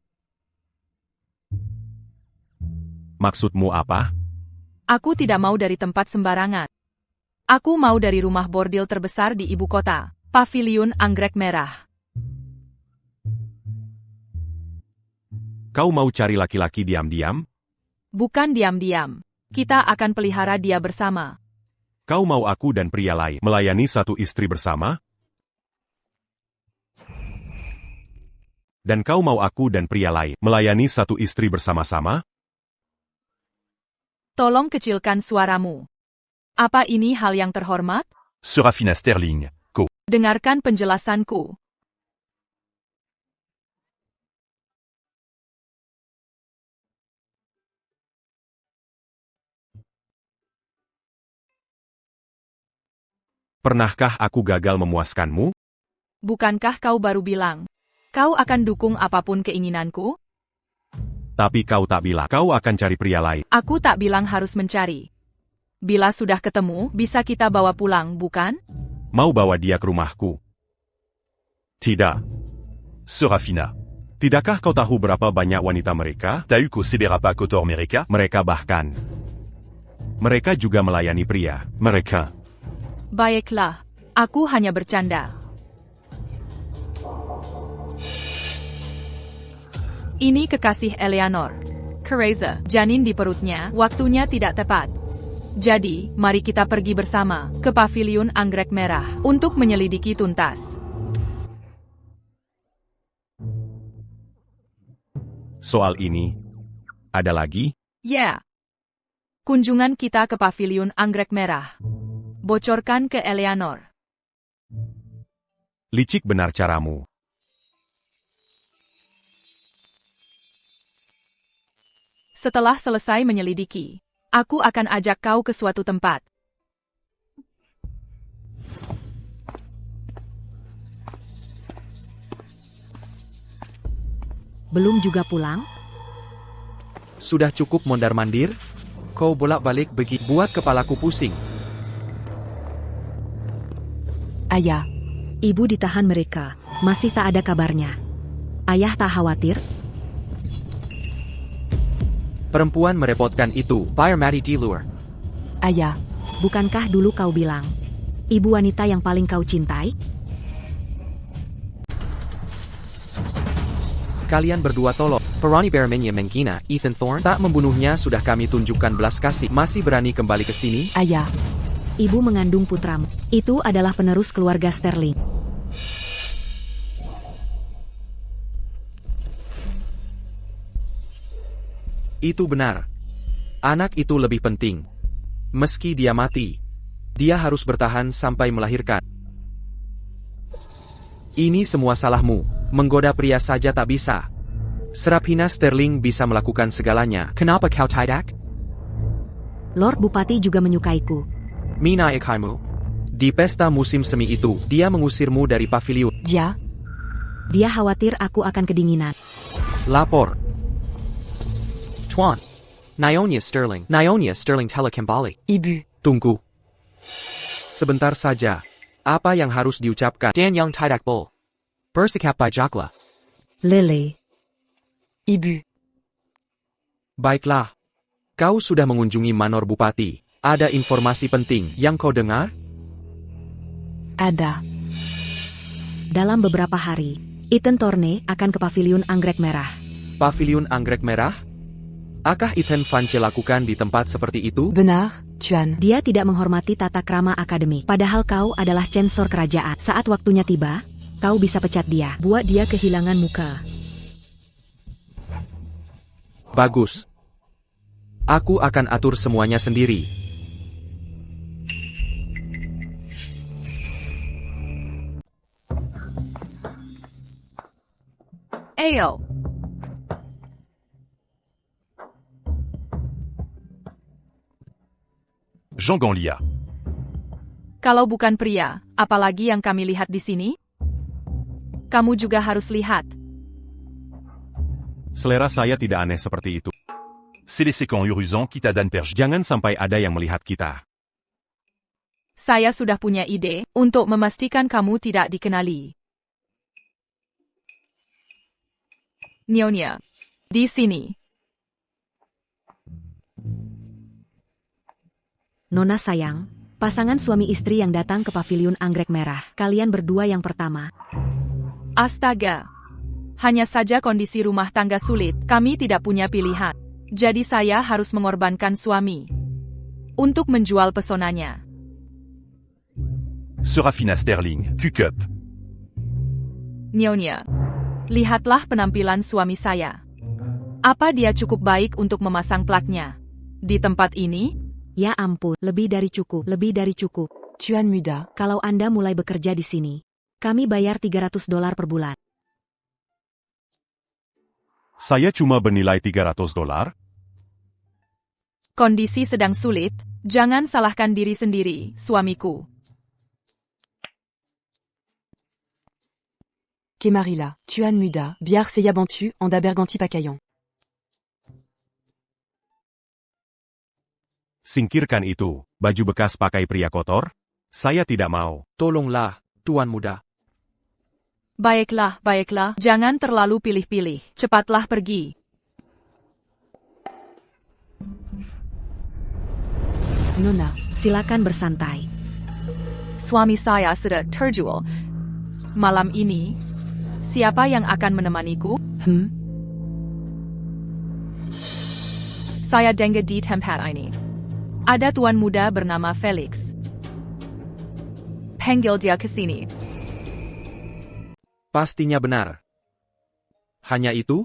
Maksudmu apa? Aku tidak mau dari tempat sembarangan. Aku mau dari rumah bordil terbesar di ibu kota, Paviliun Anggrek Merah. Kau mau cari laki-laki diam-diam? Bukan diam-diam. Kita akan pelihara dia bersama. Kau mau aku dan pria lain melayani satu istri bersama? Dan kau mau aku dan pria lain melayani satu istri bersama-sama? Tolong kecilkan suaramu. Apa ini hal yang terhormat? Serafina Sterling, Co. Dengarkan penjelasanku. Pernahkah aku gagal memuaskanmu? Bukankah kau baru bilang, kau akan dukung apapun keinginanku? Tapi kau tak bilang kau akan cari pria lain. Aku tak bilang harus mencari. Bila sudah ketemu, bisa kita bawa pulang, bukan? Mau bawa dia ke rumahku? Tidak. Serafina. Tidakkah kau tahu berapa banyak wanita mereka? Tauko Seberapa Kotor Mereka? Mereka juga melayani pria. Mereka. Baiklah, aku hanya bercanda. Ini kekasih Eleanor. Kereza, janin di perutnya, waktunya tidak tepat. Jadi, mari kita pergi bersama ke Paviliun Anggrek Merah untuk menyelidiki tuntas. Soal ini, ada lagi? Ya. Kunjungan kita ke Paviliun Anggrek Merah. Bocorkan ke Eleanor. Licik benar caramu. Setelah selesai menyelidiki, aku akan ajak kau ke suatu tempat. Belum juga pulang? Sudah cukup mondar-mandir? Kau bolak-balik begitu buat kepalaku pusing. Ayah, Ibu ditahan mereka, masih tak ada kabarnya. Ayah tak khawatir? Perempuan merepotkan itu, Fire Mati di luar. ayah, Bukankah dulu kau bilang, ibu wanita yang paling kau cintai? Kalian berdua tolong. Peroni Bermenya Mengkina, Ethan Thorne, tak membunuhnya sudah kami tunjukkan belas kasih. Masih berani kembali ke sini? ayah, Ibu mengandung putramu. Itu adalah penerus keluarga Sterling. Itu benar. Anak itu lebih penting. Meski dia mati, dia harus bertahan sampai melahirkan. Ini semua salahmu. Menggoda pria saja tak bisa. Serafina Sterling bisa melakukan segalanya. Kenapa kau tidak? Lord Bupati juga menyukaiku. Mina Ekaimu. Di pesta musim semi itu, dia mengusirmu dari paviliun. dia, Dia khawatir aku akan kedinginan. Lapor. Tuan. Nyonya Sterling telah kembali. ibu, Tunggu. Sebentar saja. Apa yang harus diucapkan? Dan yang tidak bol. Bersikap bijaklah. Lele. ibu, Baiklah. Kau sudah mengunjungi Manor Bupati. Ada informasi penting yang kau dengar? ada, Dalam beberapa hari, Ethan Thorne akan ke Paviliun Anggrek Merah. Paviliun Anggrek Merah? Akah Ethan Vance lakukan di tempat seperti itu? benar, Tuan. Dia tidak menghormati tata krama akademik. Padahal kau adalah censor kerajaan. Saat waktunya tiba, kau bisa pecat dia. Buat dia kehilangan muka. Bagus. Aku akan atur semuanya sendiri. Ayo. Jean Ganlia. Kalau bukan pria, apalagi yang kami lihat di sini? Kamu juga harus lihat. Selera saya tidak aneh seperti itu. C'est les séquents urusants qui t'adannent perche. Jangan sampai ada yang melihat kita. Saya sudah punya ide untuk memastikan kamu tidak dikenali. Nyonya, di sini. Nona sayang, pasangan suami istri yang datang ke paviliun anggrek merah. Kalian berdua yang pertama. Astaga. Hanya saja kondisi rumah tangga sulit, kami tidak punya pilihan. Jadi saya harus mengorbankan suami untuk menjual pesonanya. Serafina Sterling, Q-Cup. Nyonya, lihatlah penampilan suami saya. Apa dia cukup baik untuk memasang plaknya di tempat ini? Ya ampun, lebih dari cukup, lebih dari cukup. Tuan Muda, Kalau Anda mulai bekerja di sini, kami bayar $300 per bulan. Saya cuma bernilai $300? Kondisi sedang sulit, jangan salahkan diri sendiri, suamiku. Kemarilla, Tuan Muda, Biar Seya Bantu, Anda Berganti Pakayon. Singkirkan itu, baju bekas pakai pria kotor? Saya tidak mau. Tolonglah, Tuan Muda. Baiklah, baiklah, jangan terlalu pilih-pilih. Cepatlah pergi. Nona, Silakan bersantai. Suami saya sudah terjual. Malam ini, siapa yang akan menemaniku? Saya dengar di tempat ini. Ada tuan muda bernama Felix. Panggil dia ke sini. Pastinya benar. Hanya itu?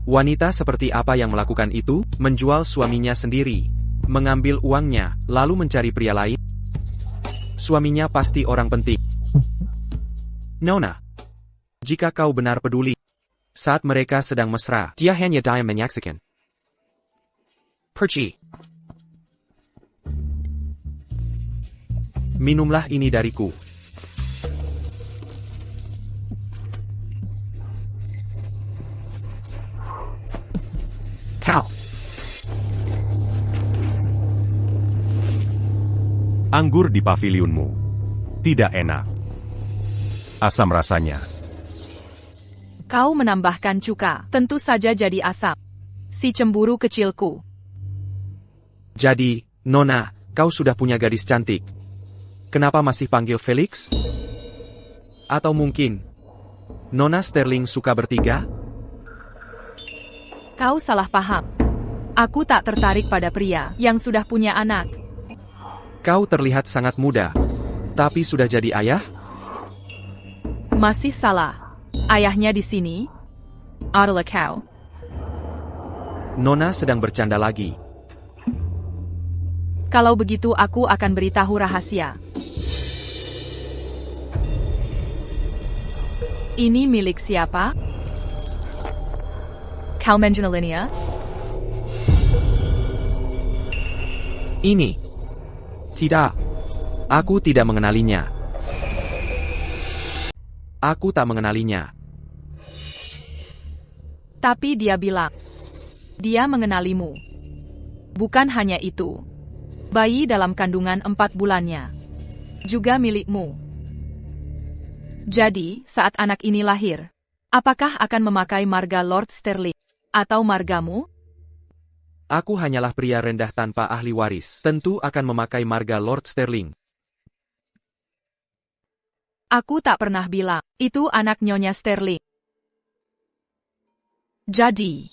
Wanita seperti apa yang melakukan itu? Menjual suaminya sendiri, mengambil uangnya, lalu mencari pria lain? Suaminya pasti orang penting. Nona, jika kau benar peduli, saat mereka sedang mesra, Dia hanya dia menyaksikan. pergi. Minumlah ini dariku. Kau. Anggur di paviliunmu. Tidak enak. Asam rasanya. Kau menambahkan cuka, tentu saja jadi asam. Si cemburu kecilku. Jadi, Nona, kau sudah punya gadis cantik. Kenapa masih panggil Felix? Atau mungkin, Nona Sterling suka bertiga? Kau salah paham. Aku tak tertarik pada pria yang sudah punya anak. Kau terlihat sangat muda, tapi sudah jadi ayah? Masih salah. Ayahnya di sini adalah kau. Nona sedang bercanda lagi. Kalau begitu aku akan beritahu rahasia. Ini milik siapa? Kau mengenalinya? Ini. Tidak. Aku tidak mengenalinya. Aku tak mengenalinya. Tapi dia bilang, dia mengenalimu. Bukan hanya itu. Bayi dalam kandungan 4 bulannya juga milikmu. Jadi, saat anak ini lahir, apakah akan memakai marga Lord Sterling atau margamu? Aku hanyalah pria rendah tanpa ahli waris. Tentu akan memakai marga Lord Sterling. Aku tak pernah bilang, itu anak Nyonya Sterling. Jadi,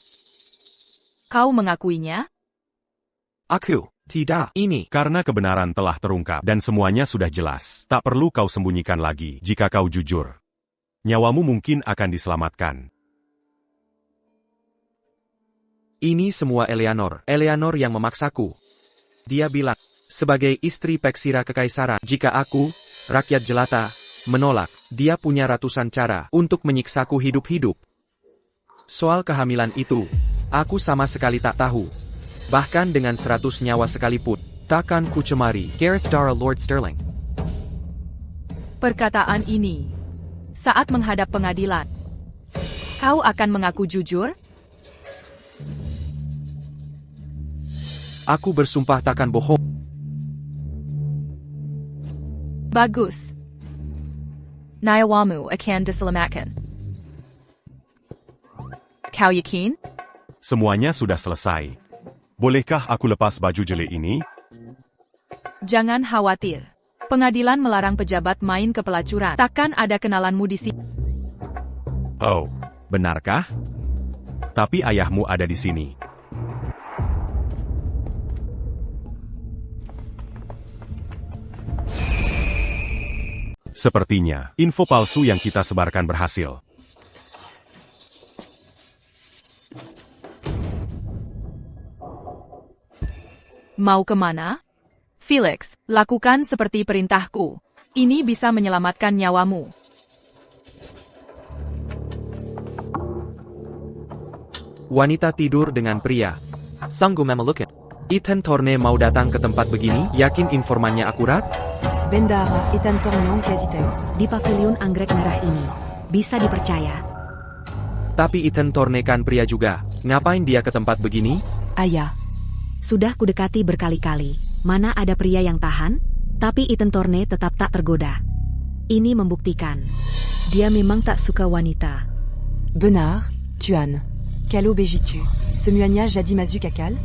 kau mengakuinya? Aku. Tidak. Ini. Karena kebenaran telah terungkap dan semuanya sudah jelas. Tak perlu kau sembunyikan lagi jika kau jujur. Nyawamu mungkin akan diselamatkan. Ini semua Eleanor. Eleanor yang memaksaku. Dia bilang, sebagai istri peksira kekaisaran, jika aku, rakyat jelata, menolak, dia punya ratusan cara untuk menyiksaku hidup-hidup. Soal kehamilan itu, aku sama sekali tak tahu. Bahkan dengan 100 nyawa sekalipun, takkan ku cemari. Gareth Dara Lord Sterling. Perkataan ini, saat menghadap pengadilan, kau akan mengaku jujur? Aku bersumpah takkan bohong. Bagus. Nyawamu akan diselamatkan. Kau yakin? Semuanya sudah selesai. Bolehkah aku lepas baju jelek ini? Jangan khawatir. Pengadilan melarang pejabat main ke pelacuran. Takkan ada kenalanmu di sini. Oh, benarkah? Tapi ayahmu ada di sini. Sepertinya, info palsu yang kita sebarkan berhasil. Mau kemana? Felix, lakukan seperti perintahku. Ini bisa menyelamatkan nyawamu. Wanita tidur dengan pria. Sanggup memeluknya. Ethan Thorne mau datang ke tempat begini? Yakin informannya akurat? Bendahara, Ethan Thorne quasi tahu. Di pavilion anggrek merah ini. Bisa dipercaya. Tapi Ethan Thorne kan pria juga. Ngapain dia ke tempat begini? Aya. Sudah kudekati berkali-kali. Mana ada pria yang tahan? Tapi Ethan Thorne tetap tak tergoda. Ini membuktikan. Dia memang tak suka wanita. Benard, Tuan. Calo Begitu. Semuanya jadi mazu kakal?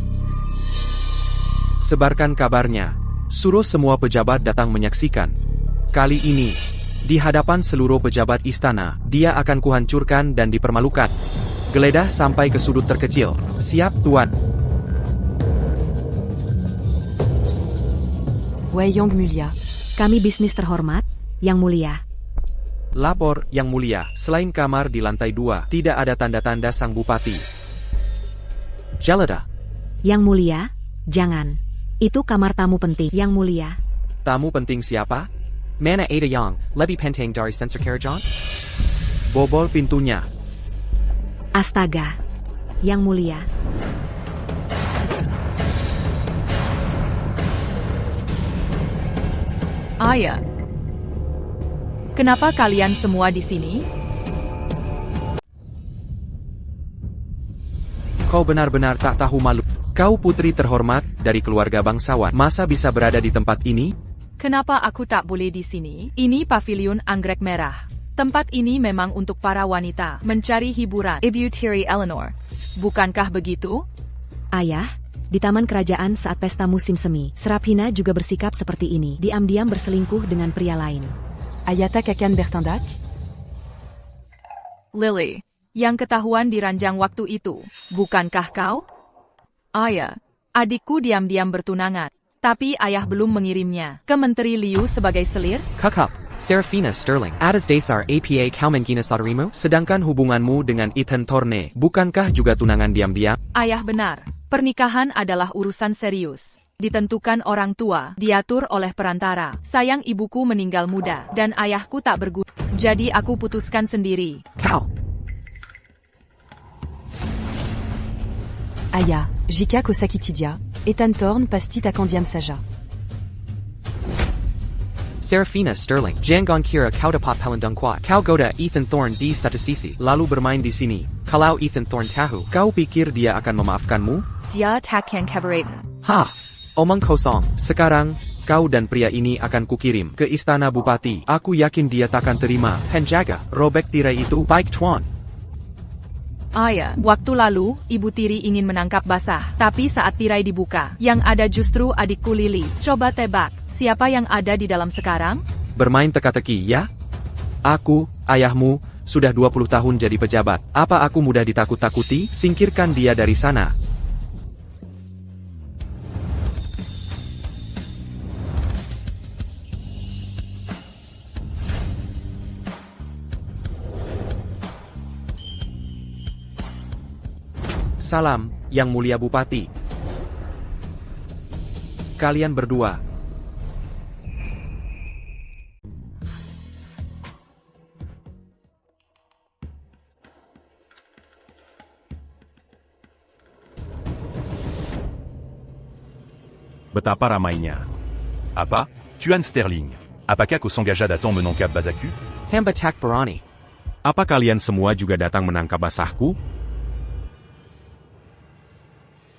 Sebarkan kabarnya. Suruh semua pejabat datang menyaksikan. Kali ini, di hadapan seluruh pejabat istana, dia akan kuhancurkan dan dipermalukan. Geledah sampai ke sudut terkecil. Siap, Tuan. Wei Yang Mulia. Kami bisnis terhormat, Yang Mulia. Lapor, Yang Mulia, selain kamar di lantai 2, tidak ada tanda-tanda sang bupati. Gelada. Yang Mulia, jangan. Itu kamar tamu penting, Yang Mulia. Tamu penting siapa? Mana ada yang lebih penting dari sensor Karajan? Bobol pintunya. Astaga. Yang Mulia. Ayah. Kenapa kalian semua di sini? Kau benar-benar tak tahu malu. Kau putri terhormat dari keluarga bangsawan. Masa bisa berada di tempat ini? Kenapa aku tak boleh di sini? Ini pavilion anggrek merah. Tempat ini memang untuk para wanita mencari hiburan. Ibu Tiri Eleanor. Bukankah begitu? Ayah, di taman kerajaan saat pesta musim semi, Serapina juga bersikap seperti ini. Diam-diam berselingkuh dengan pria lain. Ayata Kakan Bertindak? Lily. Yang ketahuan di ranjang waktu itu. Bukankah kau? Ayah. Adikku diam-diam bertunangan. Tapi ayah belum mengirimnya ke Menteri Liu sebagai selir. Kakak. Serafina Sterling. Atas dasar APA Kauman Gina Saudarimu? Sedangkan hubunganmu dengan Ethan Thorne, bukankah juga tunangan diam-diam? Ayah benar. Pernikahan adalah urusan serius. Ditentukan orang tua, diatur oleh perantara. Sayang ibuku meninggal muda, dan ayahku tak berguna. Jadi aku putuskan sendiri. Kau. Aya. Jika Kosakitidia. Ethan Thorne pasti Takandiam Saja. Serafina Sterling. Jangon Kira Kau dapat Pelandung Kuat. Kau goda Ethan Thorne di satu sisi. Lalu bermain di sini. Kalau Ethan Thorne tahu. Kau pikir dia akan memaafkanmu? Dia takkan keberatan. Ha. Omong kosong. Sekarang, kau dan pria ini akan kukirim ke istana bupati. Aku yakin dia takkan terima. Penjaga. Robek tirai itu. Baik Tuan. Ayah, waktu lalu, Ibu Tiri ingin menangkap basah. Tapi saat tirai dibuka, yang ada justru adikku Lily. Coba tebak, siapa yang ada di dalam sekarang? Bermain teka-teki, ya? Aku, ayahmu, sudah 20 tahun jadi pejabat. Apa aku mudah ditakut-takuti? Singkirkan dia dari sana. Salam, Yang Mulia Bupati. Kalian berdua. Betapa ramainya. Apa? Tuan Sterling. Apakah kau s'engagea datang menangkap Bazaku? Hamba Tak Barani. Apa kalian semua juga datang menangkap basahku?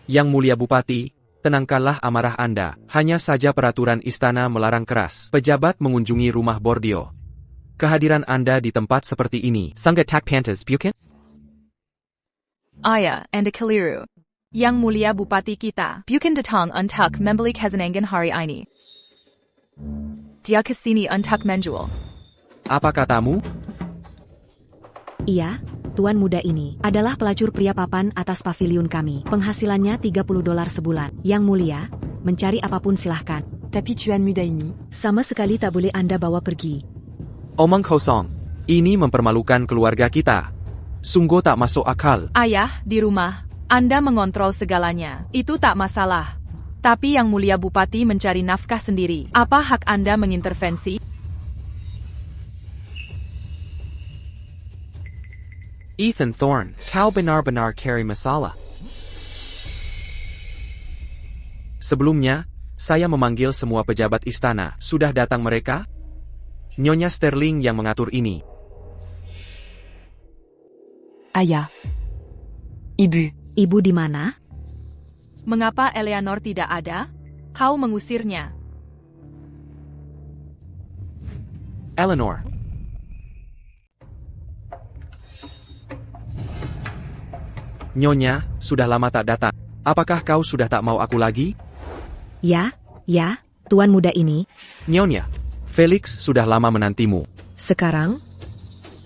Yang Mulia Bupati, tenangkanlah amarah Anda. Hanya saja peraturan istana melarang keras pejabat mengunjungi rumah Bordio. Kehadiran Anda di tempat seperti ini Sangga Tak Pantas Bukin? Ayah, Anda keliru. Yang mulia bupati kita, bukan datang untuk membeli kesenangan hari ini. Dia kesini untuk menjual. Apa katamu? Iya, tuan muda ini adalah pelacur pria papan atas pavilion kami. Penghasilannya $30 sebulan. Yang mulia, mencari apapun silahkan. Tapi tuan muda ini, Sama sekali tak boleh Anda bawa pergi. Omong kosong. Ini mempermalukan keluarga kita. Sungguh tak masuk akal. Ayah, di rumah, Anda mengontrol segalanya. Itu tak masalah. Tapi yang mulia bupati mencari nafkah sendiri. Apa hak Anda mengintervensi? Ethan Thorne, kau benar-benar carry masalah. Sebelumnya, saya memanggil semua pejabat istana. Sudah datang mereka? Nyonya Sterling yang mengatur ini. Ayah. Ibu. Ibu di mana? Mengapa Eleanor tidak ada? Kau mengusirnya. Eleanor. Nyonya, sudah lama tak datang. Apakah kau sudah tak mau aku lagi? Ya, tuan muda ini. Nyonya, Felix sudah lama menantimu. Sekarang,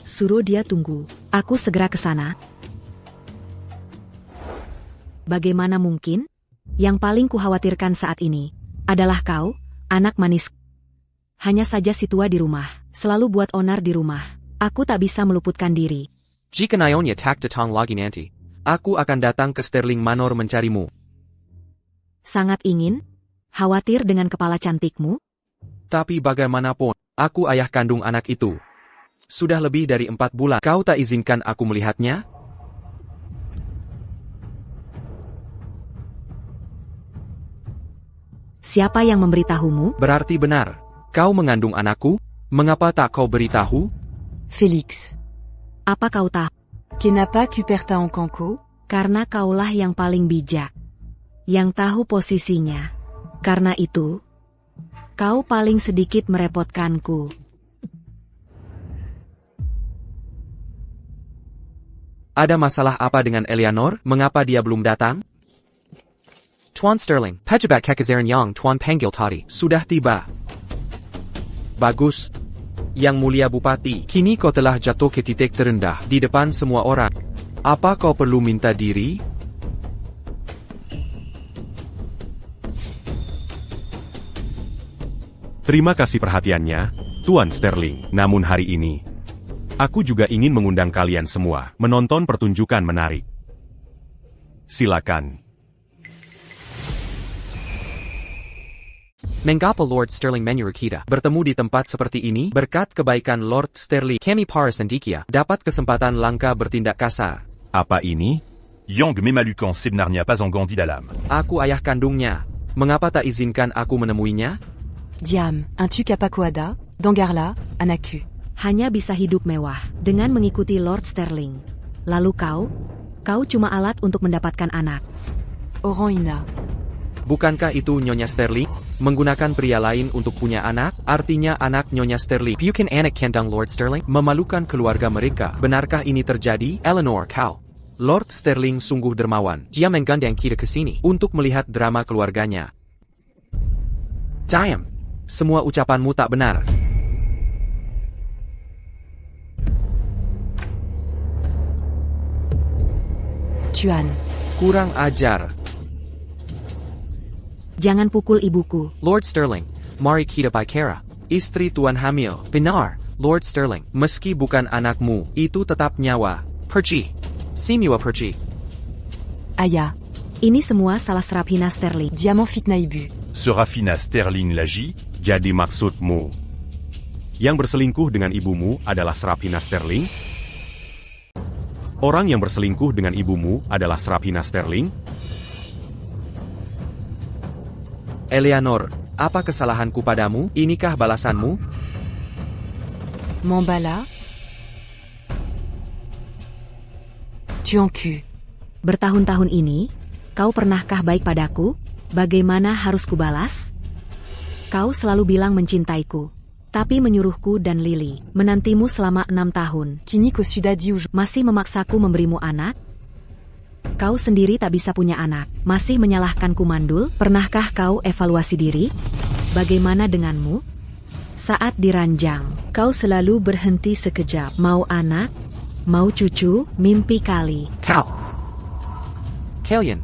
suruh dia tunggu. Aku segera ke sana. Bagaimana mungkin? Yang paling kukhawatirkan saat ini adalah kau, anak manis. Hanya saja si tua di rumah, selalu buat onar di rumah. Aku tak bisa meluputkan diri. Jika Nyonya tak datang lagi nanti, Aku akan datang ke Sterling Manor mencarimu. Sangat ingin? Khawatir dengan kepala cantikmu? Tapi bagaimanapun, aku ayah kandung anak itu. Sudah lebih dari 4 bulan, kau tak izinkan aku melihatnya? Siapa yang memberitahumu? Berarti benar, kau mengandung anakku? Mengapa tak kau beritahu? Félix. Apa kau tahu? Kenapa Cuperta en Conco? Karena kaulah yang paling bijak. Yang tahu posisinya. Karena itu, kau paling sedikit merepotkanku. Ada masalah apa dengan Eleanor? Mengapa dia belum datang? Tuan Sterling, pejabat kekazaran yang Tuan panggil tadi. Sudah tiba. Bagus. Yang mulia bupati, kini kau telah jatuh ke titik terendah di depan semua orang. Apa kau perlu minta diri? Terima kasih perhatiannya, Tuan Sterling. Namun hari ini, aku juga ingin mengundang kalian semua menonton pertunjukan menarik. Silakan. Mengapa Lord Sterling menyuruh kita Bertemu di tempat seperti ini, berkat kebaikan Lord Sterling, kami para sendikia dapat kesempatan langka bertindak kasar. Apa ini? Yang Memalukan sebenarnya pas enggandi dalam. Aku ayah kandungnya. Mengapa tak izinkan aku menemuinya? Diam, un tu Capacoada, Dangarla, Anaku. Hanya bisa hidup mewah dengan mengikuti Lord Sterling. Lalu kau cuma alat untuk mendapatkan anak. Oran Ina. Bukankah itu Nyonya Sterling? Menggunakan pria lain untuk punya anak, artinya anak Nyonya Sterling. bukan anak kandung Lord Sterling. Memalukan keluarga mereka. Benarkah ini terjadi? Eleanor, kau. Lord Sterling sungguh dermawan. Dia menggandeng kita ke sini Untuk melihat drama keluarganya. Diam. Semua ucapanmu tak benar. Tuan. Kurang ajar. Jangan pukul ibuku. Lord Sterling, mari kita bicara. Istri tuan hamil. Benar, Lord Sterling. Meski bukan anakmu, itu tetap nyawa. Pergi. Simua pergi. Ayah. Ini semua salah Serafina Sterling. Diamant fitna ibu. Serafina Sterling Lagi? Jadi maksudmu, yang berselingkuh dengan ibumu adalah Serafina Sterling? Orang yang berselingkuh dengan ibumu adalah Serafina Sterling? Eleanor, apa kesalahanku padamu? Inikah balasanmu? M'emballa. Tu en cul. Bertahun-tahun ini, kau pernahkah baik padaku? Bagaimana harus kubalas? Kau selalu bilang mencintaiku. Tapi menyuruhku dan Lily menantimu selama 6 tahun. Kini qu'au sudadi ou Masih memaksaku memberimu anak? Kau sendiri tak bisa punya anak, masih menyalahkanku mandul? Pernahkah kau evaluasi diri? Bagaimana denganmu? Saat diranjang, kau selalu berhenti sekejap. Mau anak? Mau cucu? Mimpi kali. Cal. Kalian.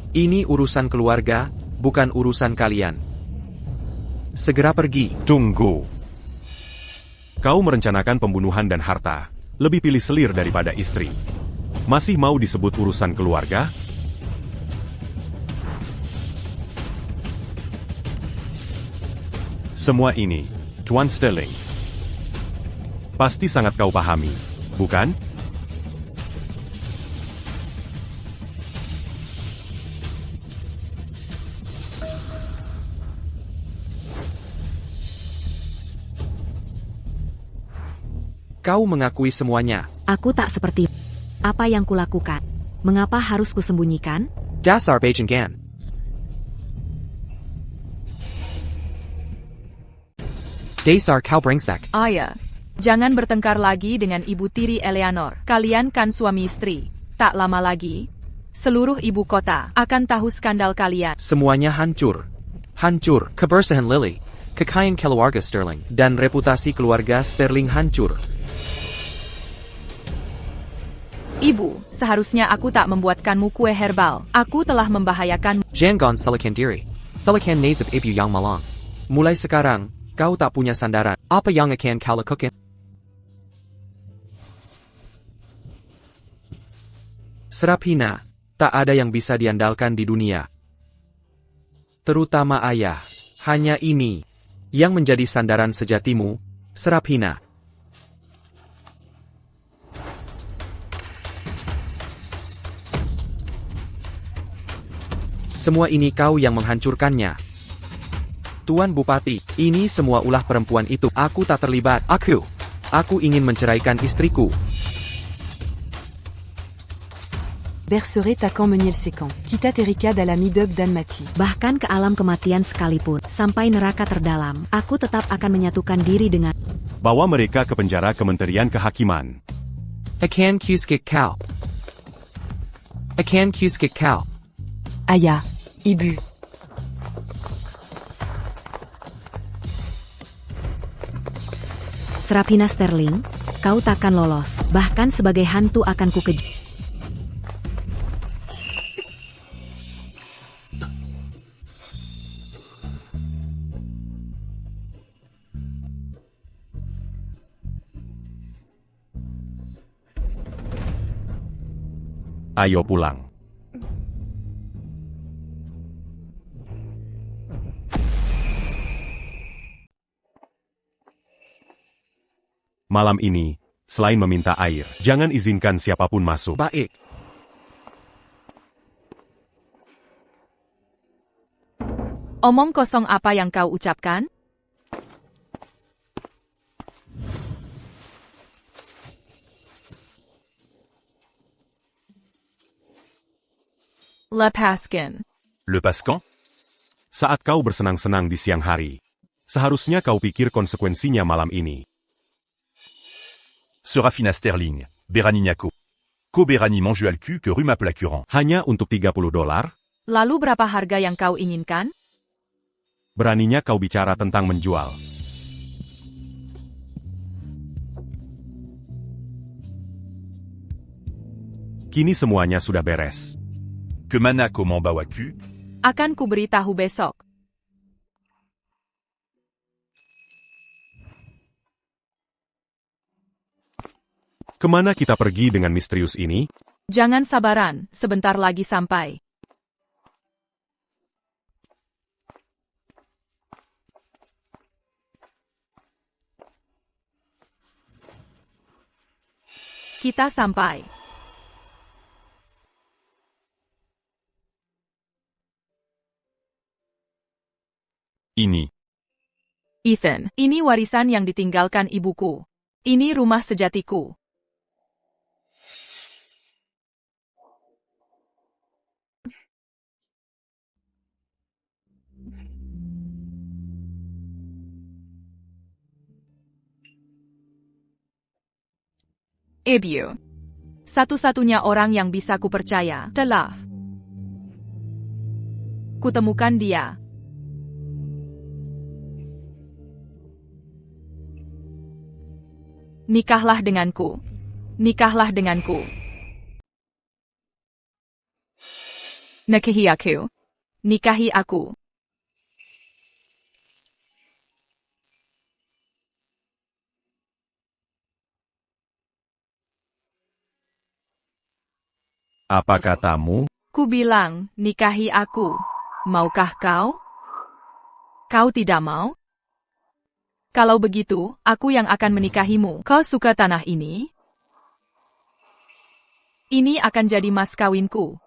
Ini urusan keluarga, bukan urusan kalian. Segera pergi. Tunggu. Kau merencanakan pembunuhan dan harta. Lebih pilih selir daripada istri. Masih mau disebut urusan keluarga? Semua ini, Tuan Sterling, pasti sangat kau pahami, bukan? Kau mengakui semuanya. Aku tak seperti apa yang kulakukan. Mengapa harus kusembunyikan? Dasar Bajangan. Dasar kau brengsek. Ayah, jangan bertengkar lagi dengan ibu tiri Eleanor. Kalian kan suami istri. Tak lama lagi, seluruh ibu kota akan tahu skandal kalian. Semuanya hancur. Hancur. Kebersihan Lily. Kekayaan keluarga Sterling. Dan reputasi keluarga Sterling hancur. Ibu, seharusnya aku tak membuatkanmu kue herbal. Aku telah membahayakanmu. Jangan salakan diri. Salakan nasib ibu yang malang. Mulai sekarang, kau tak punya sandaran. Apa yang akan kau lakukan? Serapina, tak ada yang bisa diandalkan di dunia. Terutama ayah. Hanya ini yang menjadi sandaran sejatimu, Serapina. Semua ini kau yang menghancurkannya. Tuan Bupati, ini semua ulah perempuan itu. Aku tak terlibat. Aku ingin menceraikan istriku. Berceret Takan Meniel Sekan. Kita Terika Dalami Dub Dan Mati. Bahkan ke alam kematian sekalipun, sampai neraka terdalam, aku tetap akan menyatukan diri dengan Bawa mereka ke penjara Kementerian Kehakiman. Akan kuskik kau. Akan kuskik kau. Aya. Ibu. Serapina Sterling, kau takkan lolos. Bahkan sebagai hantu akan kukejar. Ayo pulang. Malam ini, selain meminta air, jangan izinkan siapapun masuk. Baik. Omong kosong apa yang kau ucapkan? Lepaskan. Le Pascan? Saat kau bersenang-senang di siang hari, seharusnya kau pikir konsekuensinya malam ini. Serafina Sterling, Beranignako. Ko Berani mange al cul que rhume placuran. Hanya untuk $30? Lalu berapa harga yang kau inginkan? Beraninya kau bicara tentang menjual. Kini semuanya sudah beres. Que Manako m'embawa cul. Akan kuberi tahu besok. Kemana kita pergi dengan misterius ini? Jangan sabaran, sebentar lagi sampai. Kita sampai. Ini. Ethan, ini warisan yang ditinggalkan ibuku. Ini rumah sejatiku. Ibu. Satu-satunya orang yang bisa kupercaya telah kutemukan dia. Nikahlah denganku. Nikahlah denganku. Nikahi aku. Nikahi aku. Apa katamu? Ku bilang, nikahi aku. Maukah kau? Kau tidak mau? Kalau begitu, aku yang akan menikahimu. Kau suka tanah ini? Ini akan jadi mas kawinku.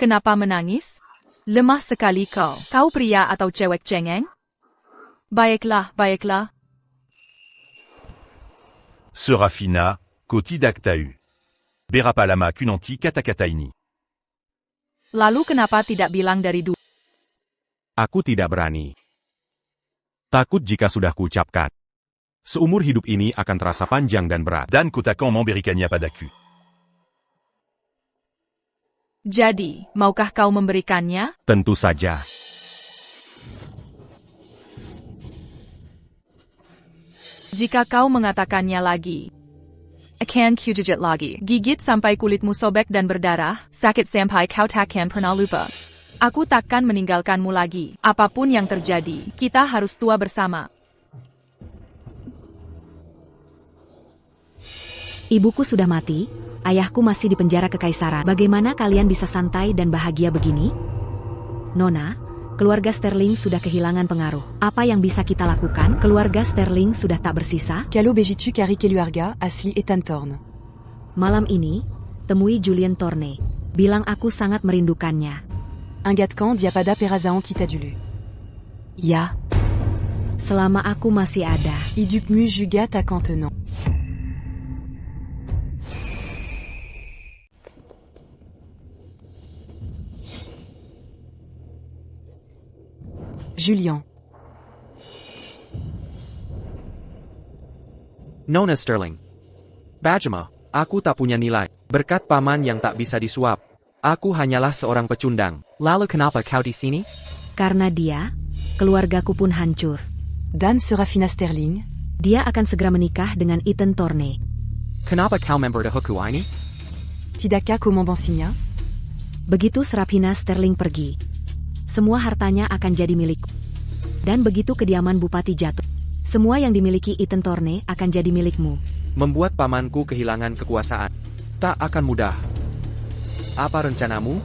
Kenapa menangis? Lemah sekali kau. Kau pria atau cewek cengeng? Baiklah, baiklah. Serafina, Kotidak Tahu. Berapalama Kunanti Katakataini. Lalu kenapa tidak bilang dari dulu? Aku tidak berani. Takut jika sudah kuucapkan. Seumur hidup ini akan terasa panjang dan berat. Dan Kotakan Memberikanya Padaku. Jadi, maukah kau memberikannya? Tentu saja. Jika kau mengatakannya lagi. Akan kujijit lagi. Gigit sampai kulitmu sobek dan berdarah, sakit sampai kau takkan pernah lupa. Aku takkan meninggalkanmu lagi. Apapun yang terjadi, kita harus tua bersama. Ibuku sudah mati, ayahku masih di penjara kekaisaran. Bagaimana kalian bisa santai dan bahagia begini? Nona, keluarga Sterling sudah kehilangan pengaruh. Apa yang bisa kita lakukan? Keluarga Sterling sudah tak bersisa. Calo Begitu Kari Keluarga, Asli Ethan Thorne. Malam ini, temui Julien Thorne. Bilang aku sangat merindukannya. Ingatkan Diapada Perazaon Kitadulu. Ya. Selama aku masih ada. Idupmu Jugat à Cantenant. Julien. Nona Sterling. Bajama, aku tak punya nilai. Berkat paman yang tak bisa disuap. Aku hanyalah seorang pecundang. Lalu kenapa kau di sini? Karena dia, keluargaku pun hancur. Dan Serafina Sterling. Dia akan segera menikah dengan Ethan Thorne. Kenapa kau member de Hoku ini? Tidaka Komombansinya. Begitu Serafina Sterling pergi, semua hartanya akan jadi milikku. Dan begitu kediaman Bupati jatuh, semua yang dimiliki Ethan Thorne akan jadi milikmu. Membuat pamanku kehilangan kekuasaan. Tak akan mudah. Apa rencanamu?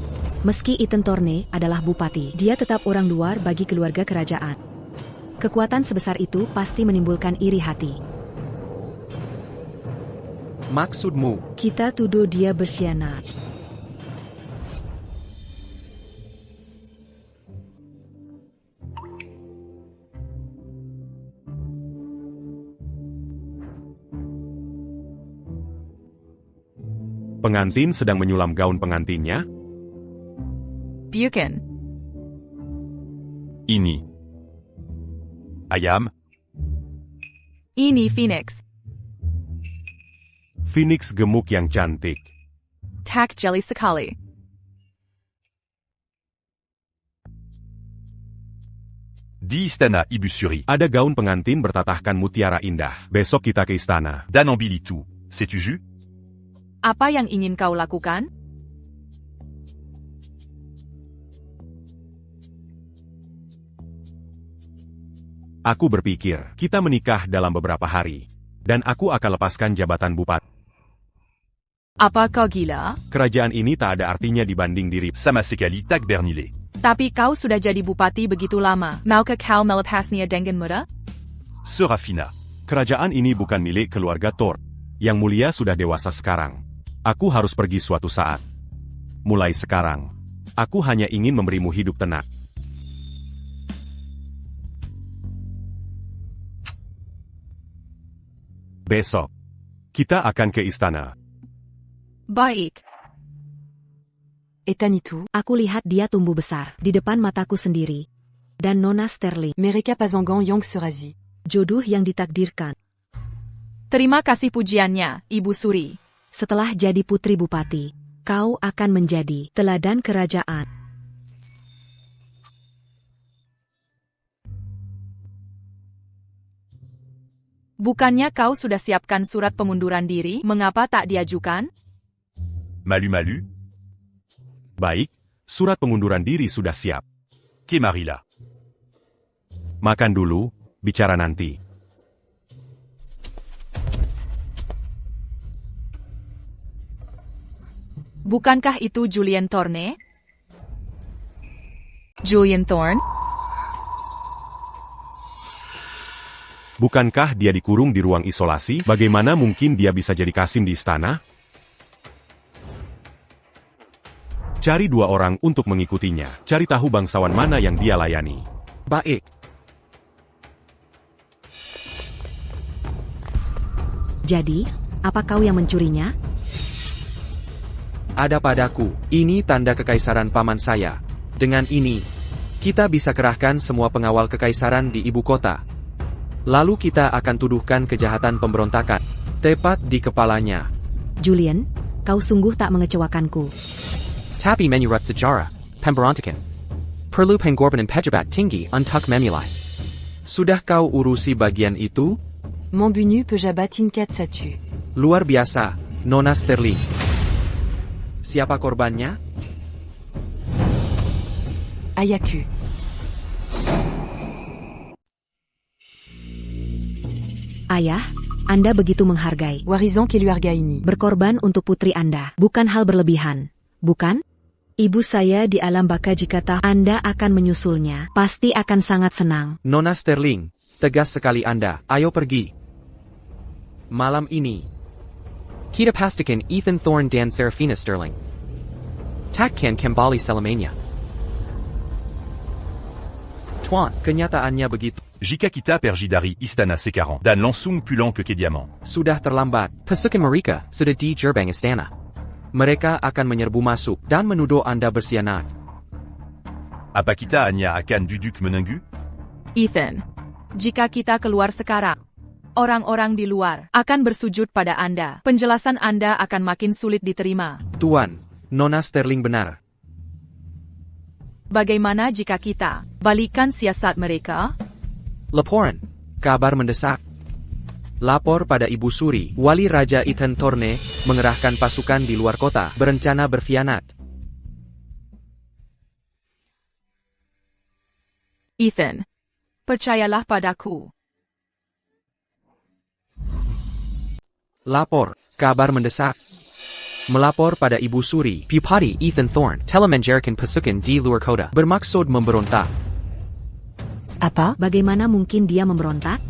Meski Ethan Thorne adalah bupati, dia tetap orang luar bagi keluarga kerajaan. Kekuatan sebesar itu pasti menimbulkan iri hati. Maksudmu? Kita tuduh dia berkhianat. Pengantin sedang menyulam gaun pengantinnya? Bukan. Ini. Ayam. Ini Phoenix. Phoenix gemuk yang cantik. Tak jelly sekali. Di Istana Ibu Suri. Ada gaun pengantin bertatahkan mutiara indah. Besok kita ke istana. Dan Ambilitu. Sais-tu jus? Apa yang ingin kau lakukan? Aku berpikir, kita menikah dalam beberapa hari. Dan aku akan lepaskan jabatan bupati. Apa kau gila? Kerajaan ini tak ada artinya dibanding diri. Sama sekali tak bernilai. Tapi kau sudah jadi bupati begitu lama. Maukah kau melepasnya dengan mudah? Serafina. Kerajaan ini bukan milik keluarga Thor. Yang mulia sudah dewasa sekarang. Aku harus pergi suatu saat. Mulai sekarang, aku hanya ingin memberimu hidup tenang. Besok, kita akan ke istana. Baik. Etanitu. Aku lihat dia tumbuh besar di depan mataku sendiri. Dan Nona Sterling. Mereka Pazangan Yang Serazi. Jodoh yang ditakdirkan. Terima kasih pujiannya, Ibu Suri. Setelah jadi putri bupati, kau akan menjadi teladan kerajaan. Bukannya kau sudah siapkan surat pengunduran diri, mengapa tak diajukan? Malu-malu? Baik, surat pengunduran diri sudah siap. Qu'est Marie là? Makan dulu, bicara nanti. Bukankah itu Julien Thorne? Julien Thorne? Bukankah dia dikurung di ruang isolasi? Bagaimana mungkin dia bisa jadi Kasim di istana? Cari 2 orang untuk mengikutinya. Cari tahu bangsawan mana yang dia layani. Baik. Jadi, apa kau yang mencurinya? Ada padaku. Ini tanda kekaisaran paman saya. Dengan ini, kita bisa kerahkan semua pengawal kekaisaran di ibu kota. Lalu kita akan tuduhkan kejahatan pemberontakan tepat di kepalanya. Julien, kau sungguh tak mengecewakanku. Tapi menurut sejarah, pemberontakan perlu pengorbanan pejabat tinggi untuk memulai. Sudah kau urusi bagian itu? Montbunu pejabat tingkat 1. Luar biasa, Nona Sterling. Siapa korbannya? Ayaku. Ayah, Anda begitu menghargai. Warizan Keluargaini. Berkorban untuk putri Anda, bukan hal berlebihan, bukan? Ibu saya di alam baka jika tahu Anda akan menyusulnya, pasti akan sangat senang. Nona Sterling, tegas sekali Anda. Ayo pergi. Malam ini. Kita pastikan Ethan Thorne dan Serafina Sterling takkan kembali selamanya. Tuan, kenyataannya begitu. Jika kita pergi dari istana sekarang dan langsung pulang ke Kediaman. Sudah terlambat. Pasukan mereka sudah di gerbang istana. Mereka akan menyerbu masuk dan menuduh Anda bersianat. Apa kita hanya akan duduk menunggu? Ethan, jika kita keluar sekarang, orang-orang di luar akan bersujud pada Anda. Penjelasan Anda akan makin sulit diterima. Tuan, Nona Sterling benar. Bagaimana jika kita balikan siasat mereka? Laporan. Kabar mendesak. Lapor pada Ibu Suri, Wali Raja Ethan Thorne mengerahkan pasukan di luar kota, berencana berkhianat. Ethan, percayalah padaku. Lapor. Kabar mendesak. Melapor pada Ibu Suri, Bupati Ethan Thorne telah menjarakan pasukan di luar kota. bermaksud memberontak. Apa? Bagaimana mungkin dia memberontak?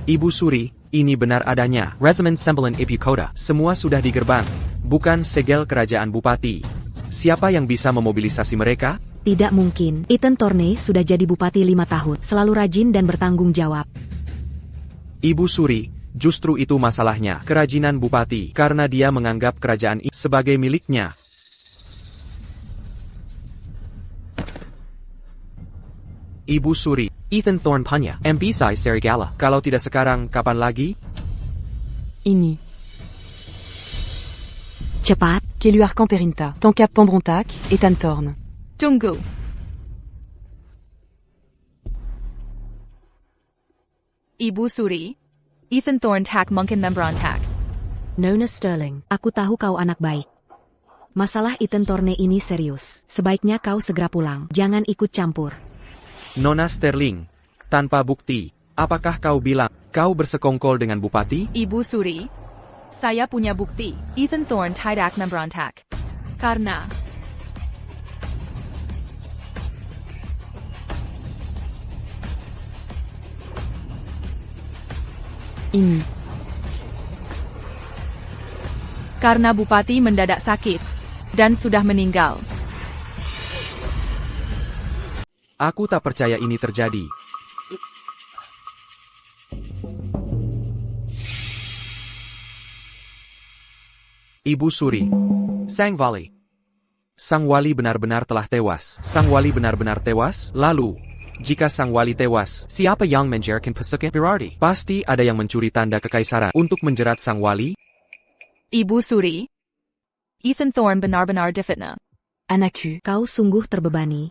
Ibu Suri, ini benar adanya. Regimen Sembilan Ibu Kota. Semua sudah di gerbang, bukan segel kerajaan bupati. Siapa yang bisa memobilisasi mereka? Tidak mungkin. Ethan Thorne sudah jadi bupati 5 tahun, selalu rajin dan bertanggung jawab. Ibu Suri, justru itu masalahnya. Kerajinan bupati, karena dia menganggap kerajaan ini sebagai miliknya. Ibu Suri, Ethan Thorne punya ambisi serigala. kalau tidak sekarang, kapan lagi? Ini. Cepat, Keluarkan Perinta. Tankap Pembrontak, Ethan Thorne. Tunggu. Ibu Suri, Ethan Thorne tak mungkin memberontak. Nona Sterling, aku tahu kau anak baik. Masalah Ethan Thorne ini serius. Sebaiknya kau segera pulang. Jangan ikut campur. Nona Sterling, tanpa bukti, apakah kau bilang kau bersekongkol dengan bupati? Ibu Suri, saya punya bukti. Ethan Thorne tidak memberontak. Karena Ini. karena bupati mendadak sakit dan sudah meninggal. Aku tak percaya ini terjadi. Ibu Suri, Sang Vali. Sang Wali benar-benar telah tewas. Sang Wali benar-benar tewas? Lalu, Jika sang wali tewas, Siapa yang menjarakan pasukan berarti? pasti ada yang mencuri tanda kekaisaran untuk menjerat sang wali. Ibu Suri. Ethan Thorne benar-benar difitnah. Anaku. Kau sungguh terbebani.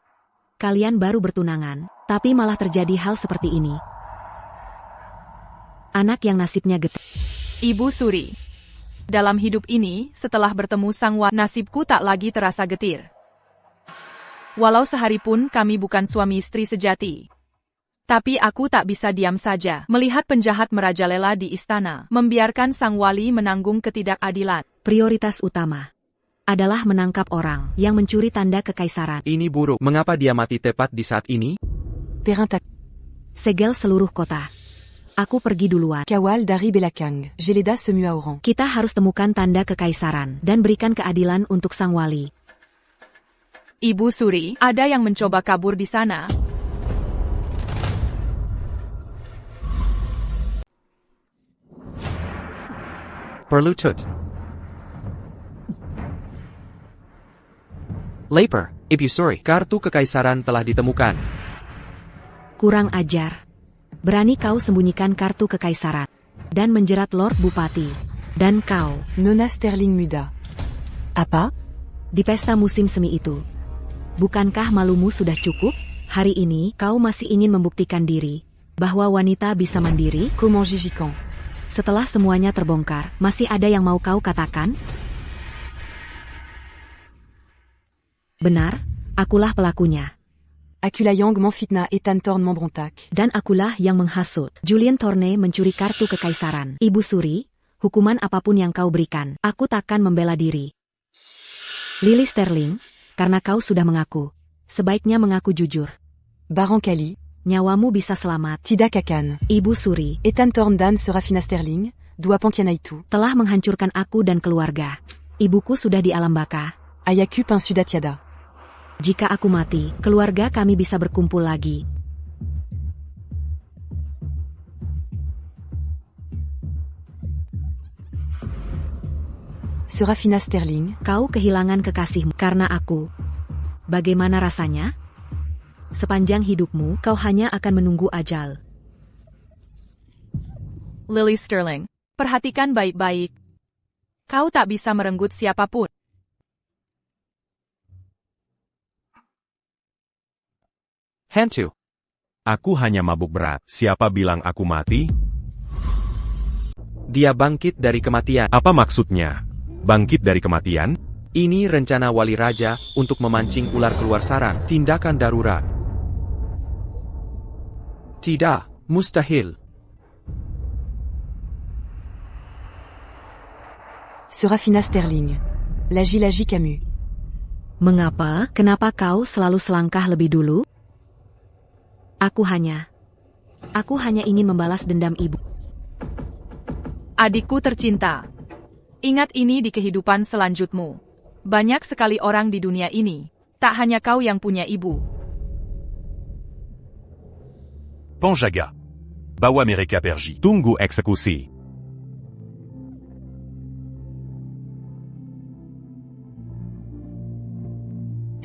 Kalian baru bertunangan, tapi malah terjadi hal seperti ini. Anak yang nasibnya getir. Ibu Suri. Dalam hidup ini, setelah bertemu sang wali, nasibku tak lagi terasa getir. Walau sehari pun kami bukan suami istri sejati. Tapi aku tak bisa diam saja melihat penjahat merajalela di istana, membiarkan sang wali menanggung ketidakadilan. Prioritas utama adalah menangkap orang yang mencuri tanda kekaisaran. Ini buruk. Mengapa dia mati tepat di saat ini? Perintak. Segel seluruh kota. Aku pergi duluan. Kawal dari Belakang. Geleda semua orang. Kita harus temukan tanda kekaisaran dan berikan keadilan untuk sang wali. Ibu Suri, ada yang mencoba kabur di sana. Perlutut. Lapor, Ibu Suri. Kartu kekaisaran telah ditemukan. Kurang ajar. Berani kau sembunyikan kartu kekaisaran dan menjerat Lord Bupati. Dan kau, Nona Sterling Muda. Apa? di pesta musim semi itu. Bukankah malumu sudah cukup? Hari ini kau masih ingin membuktikan diri bahwa wanita bisa mandiri? Comment Gigican? Setelah semuanya terbongkar, masih ada yang mau kau katakan? Benar, akulah pelakunya. Akulayang Manfitna Ethan Thorne Membrontak. Dan akulah yang menghasut. Julian Thorne mencuri kartu kekaisaran. Ibu Suri, hukuman apapun yang kau berikan, aku takkan membela diri. Lily Sterling, karena kau sudah mengaku, sebaiknya mengaku jujur. Baron Kali. Nyawamu bisa selamat. Tida Kakan. Ibu Suri, Ethan Thorne Dan Serafina Sterling. Dua Ponkianaitu. telah menghancurkan aku dan keluarga. Ibuku sudah di alam baka. Ayaku Pinsudatiada. Jika aku mati, keluarga kami bisa berkumpul lagi. Serafina Sterling. Kau kehilangan kekasihmu karena aku. Bagaimana rasanya? Sepanjang hidupmu, kau hanya akan menunggu ajal. Lily Sterling, perhatikan baik-baik. Kau tak bisa merenggut siapapun. Hantu. Aku hanya mabuk berat. Siapa bilang aku mati? Dia bangkit dari kematian. Apa maksudnya? Bangkit dari kematian? Ini rencana wali raja untuk memancing ular keluar sarang. Tindakan darurat. Tidak, mustahil. Serafina Sterling. Lagi Camus. Mengapa? Kenapa kau selalu selangkah lebih dulu? Aku hanya ingin membalas dendam ibu. Adikku tercinta. Ingat ini di kehidupan selanjutmu. Banyak sekali orang di dunia ini. Tak hanya kau yang punya ibu. Panjaga. Bawa mereka pergi. Tunggu eksekusi.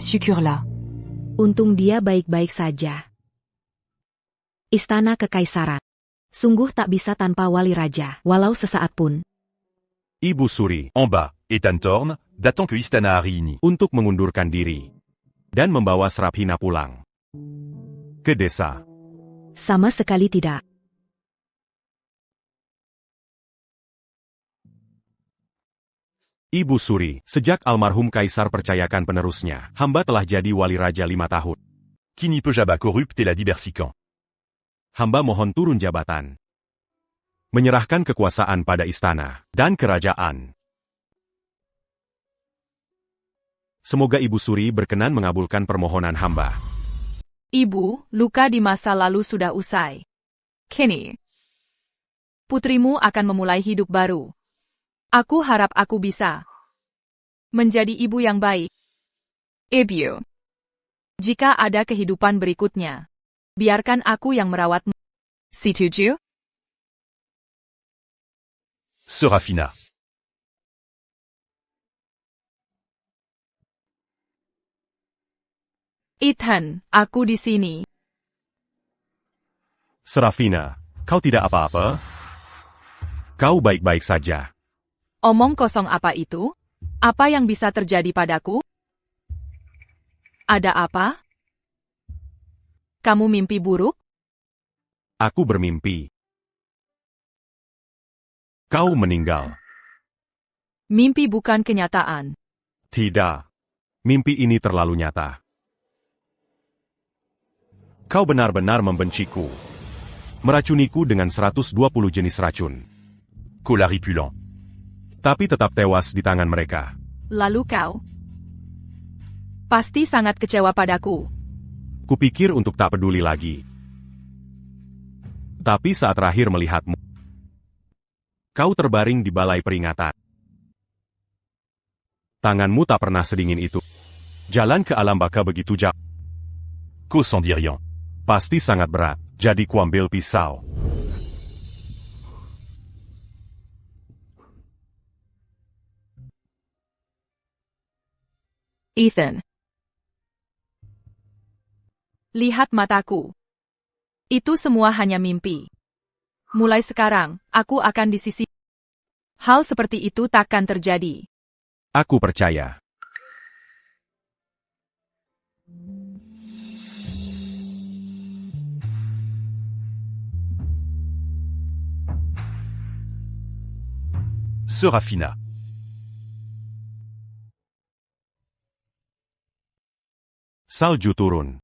Syukurlah. Untung dia baik-baik saja. Istana Kekaisaran. Sungguh tak bisa tanpa wali raja, walau sesaat pun. Ibu Suri, En bas, Ethan Thorne, datant que Istana Harini. untuk mengundurkan diri. Dan membawa Serafina pulang. Ke desa. Sama sekali tidak. Ibu Suri, sejak almarhum kaisar percayakan penerusnya, hamba telah jadi wali raja 5 tahun. Kini Pejaba corrupt et la diversican. Hamba mohon turun jabatan. Menyerahkan kekuasaan pada istana dan kerajaan. Semoga Ibu Suri berkenan mengabulkan permohonan hamba. Ibu, luka di masa lalu sudah usai. Kini, putrimu akan memulai hidup baru. Aku harap aku bisa menjadi ibu yang baik. Ibu, jika ada kehidupan berikutnya, biarkan aku yang merawatmu. Setuju? Serafina. Ethan, aku di sini. Serafina, kau tidak apa-apa? Kau baik-baik saja. Omong kosong apa itu? Apa yang bisa terjadi padaku? Ada apa? Kamu mimpi buruk? Aku bermimpi. Kau meninggal. Mimpi bukan kenyataan. Tidak. Mimpi ini terlalu nyata. Kau benar-benar membenciku. Meracuniku dengan 120 jenis racun. Colaripulant. Tapi tetap tewas di tangan mereka. Lalu kau? Pasti sangat kecewa padaku. Kupikir untuk tak peduli lagi. Tapi saat terakhir melihatmu, kau terbaring di balai peringatan. Tanganmu tak pernah sedingin itu. Jalan ke alam baka begitu jauh. Qu'au s'en dit rien. Pasti sangat berat. Jadi kuambil pisau. Ethan. Lihat mataku. Itu semua hanya mimpi. Mulai sekarang, aku akan di sisi. Hal seperti itu takkan terjadi. Aku percaya. Serafina. Salju turun.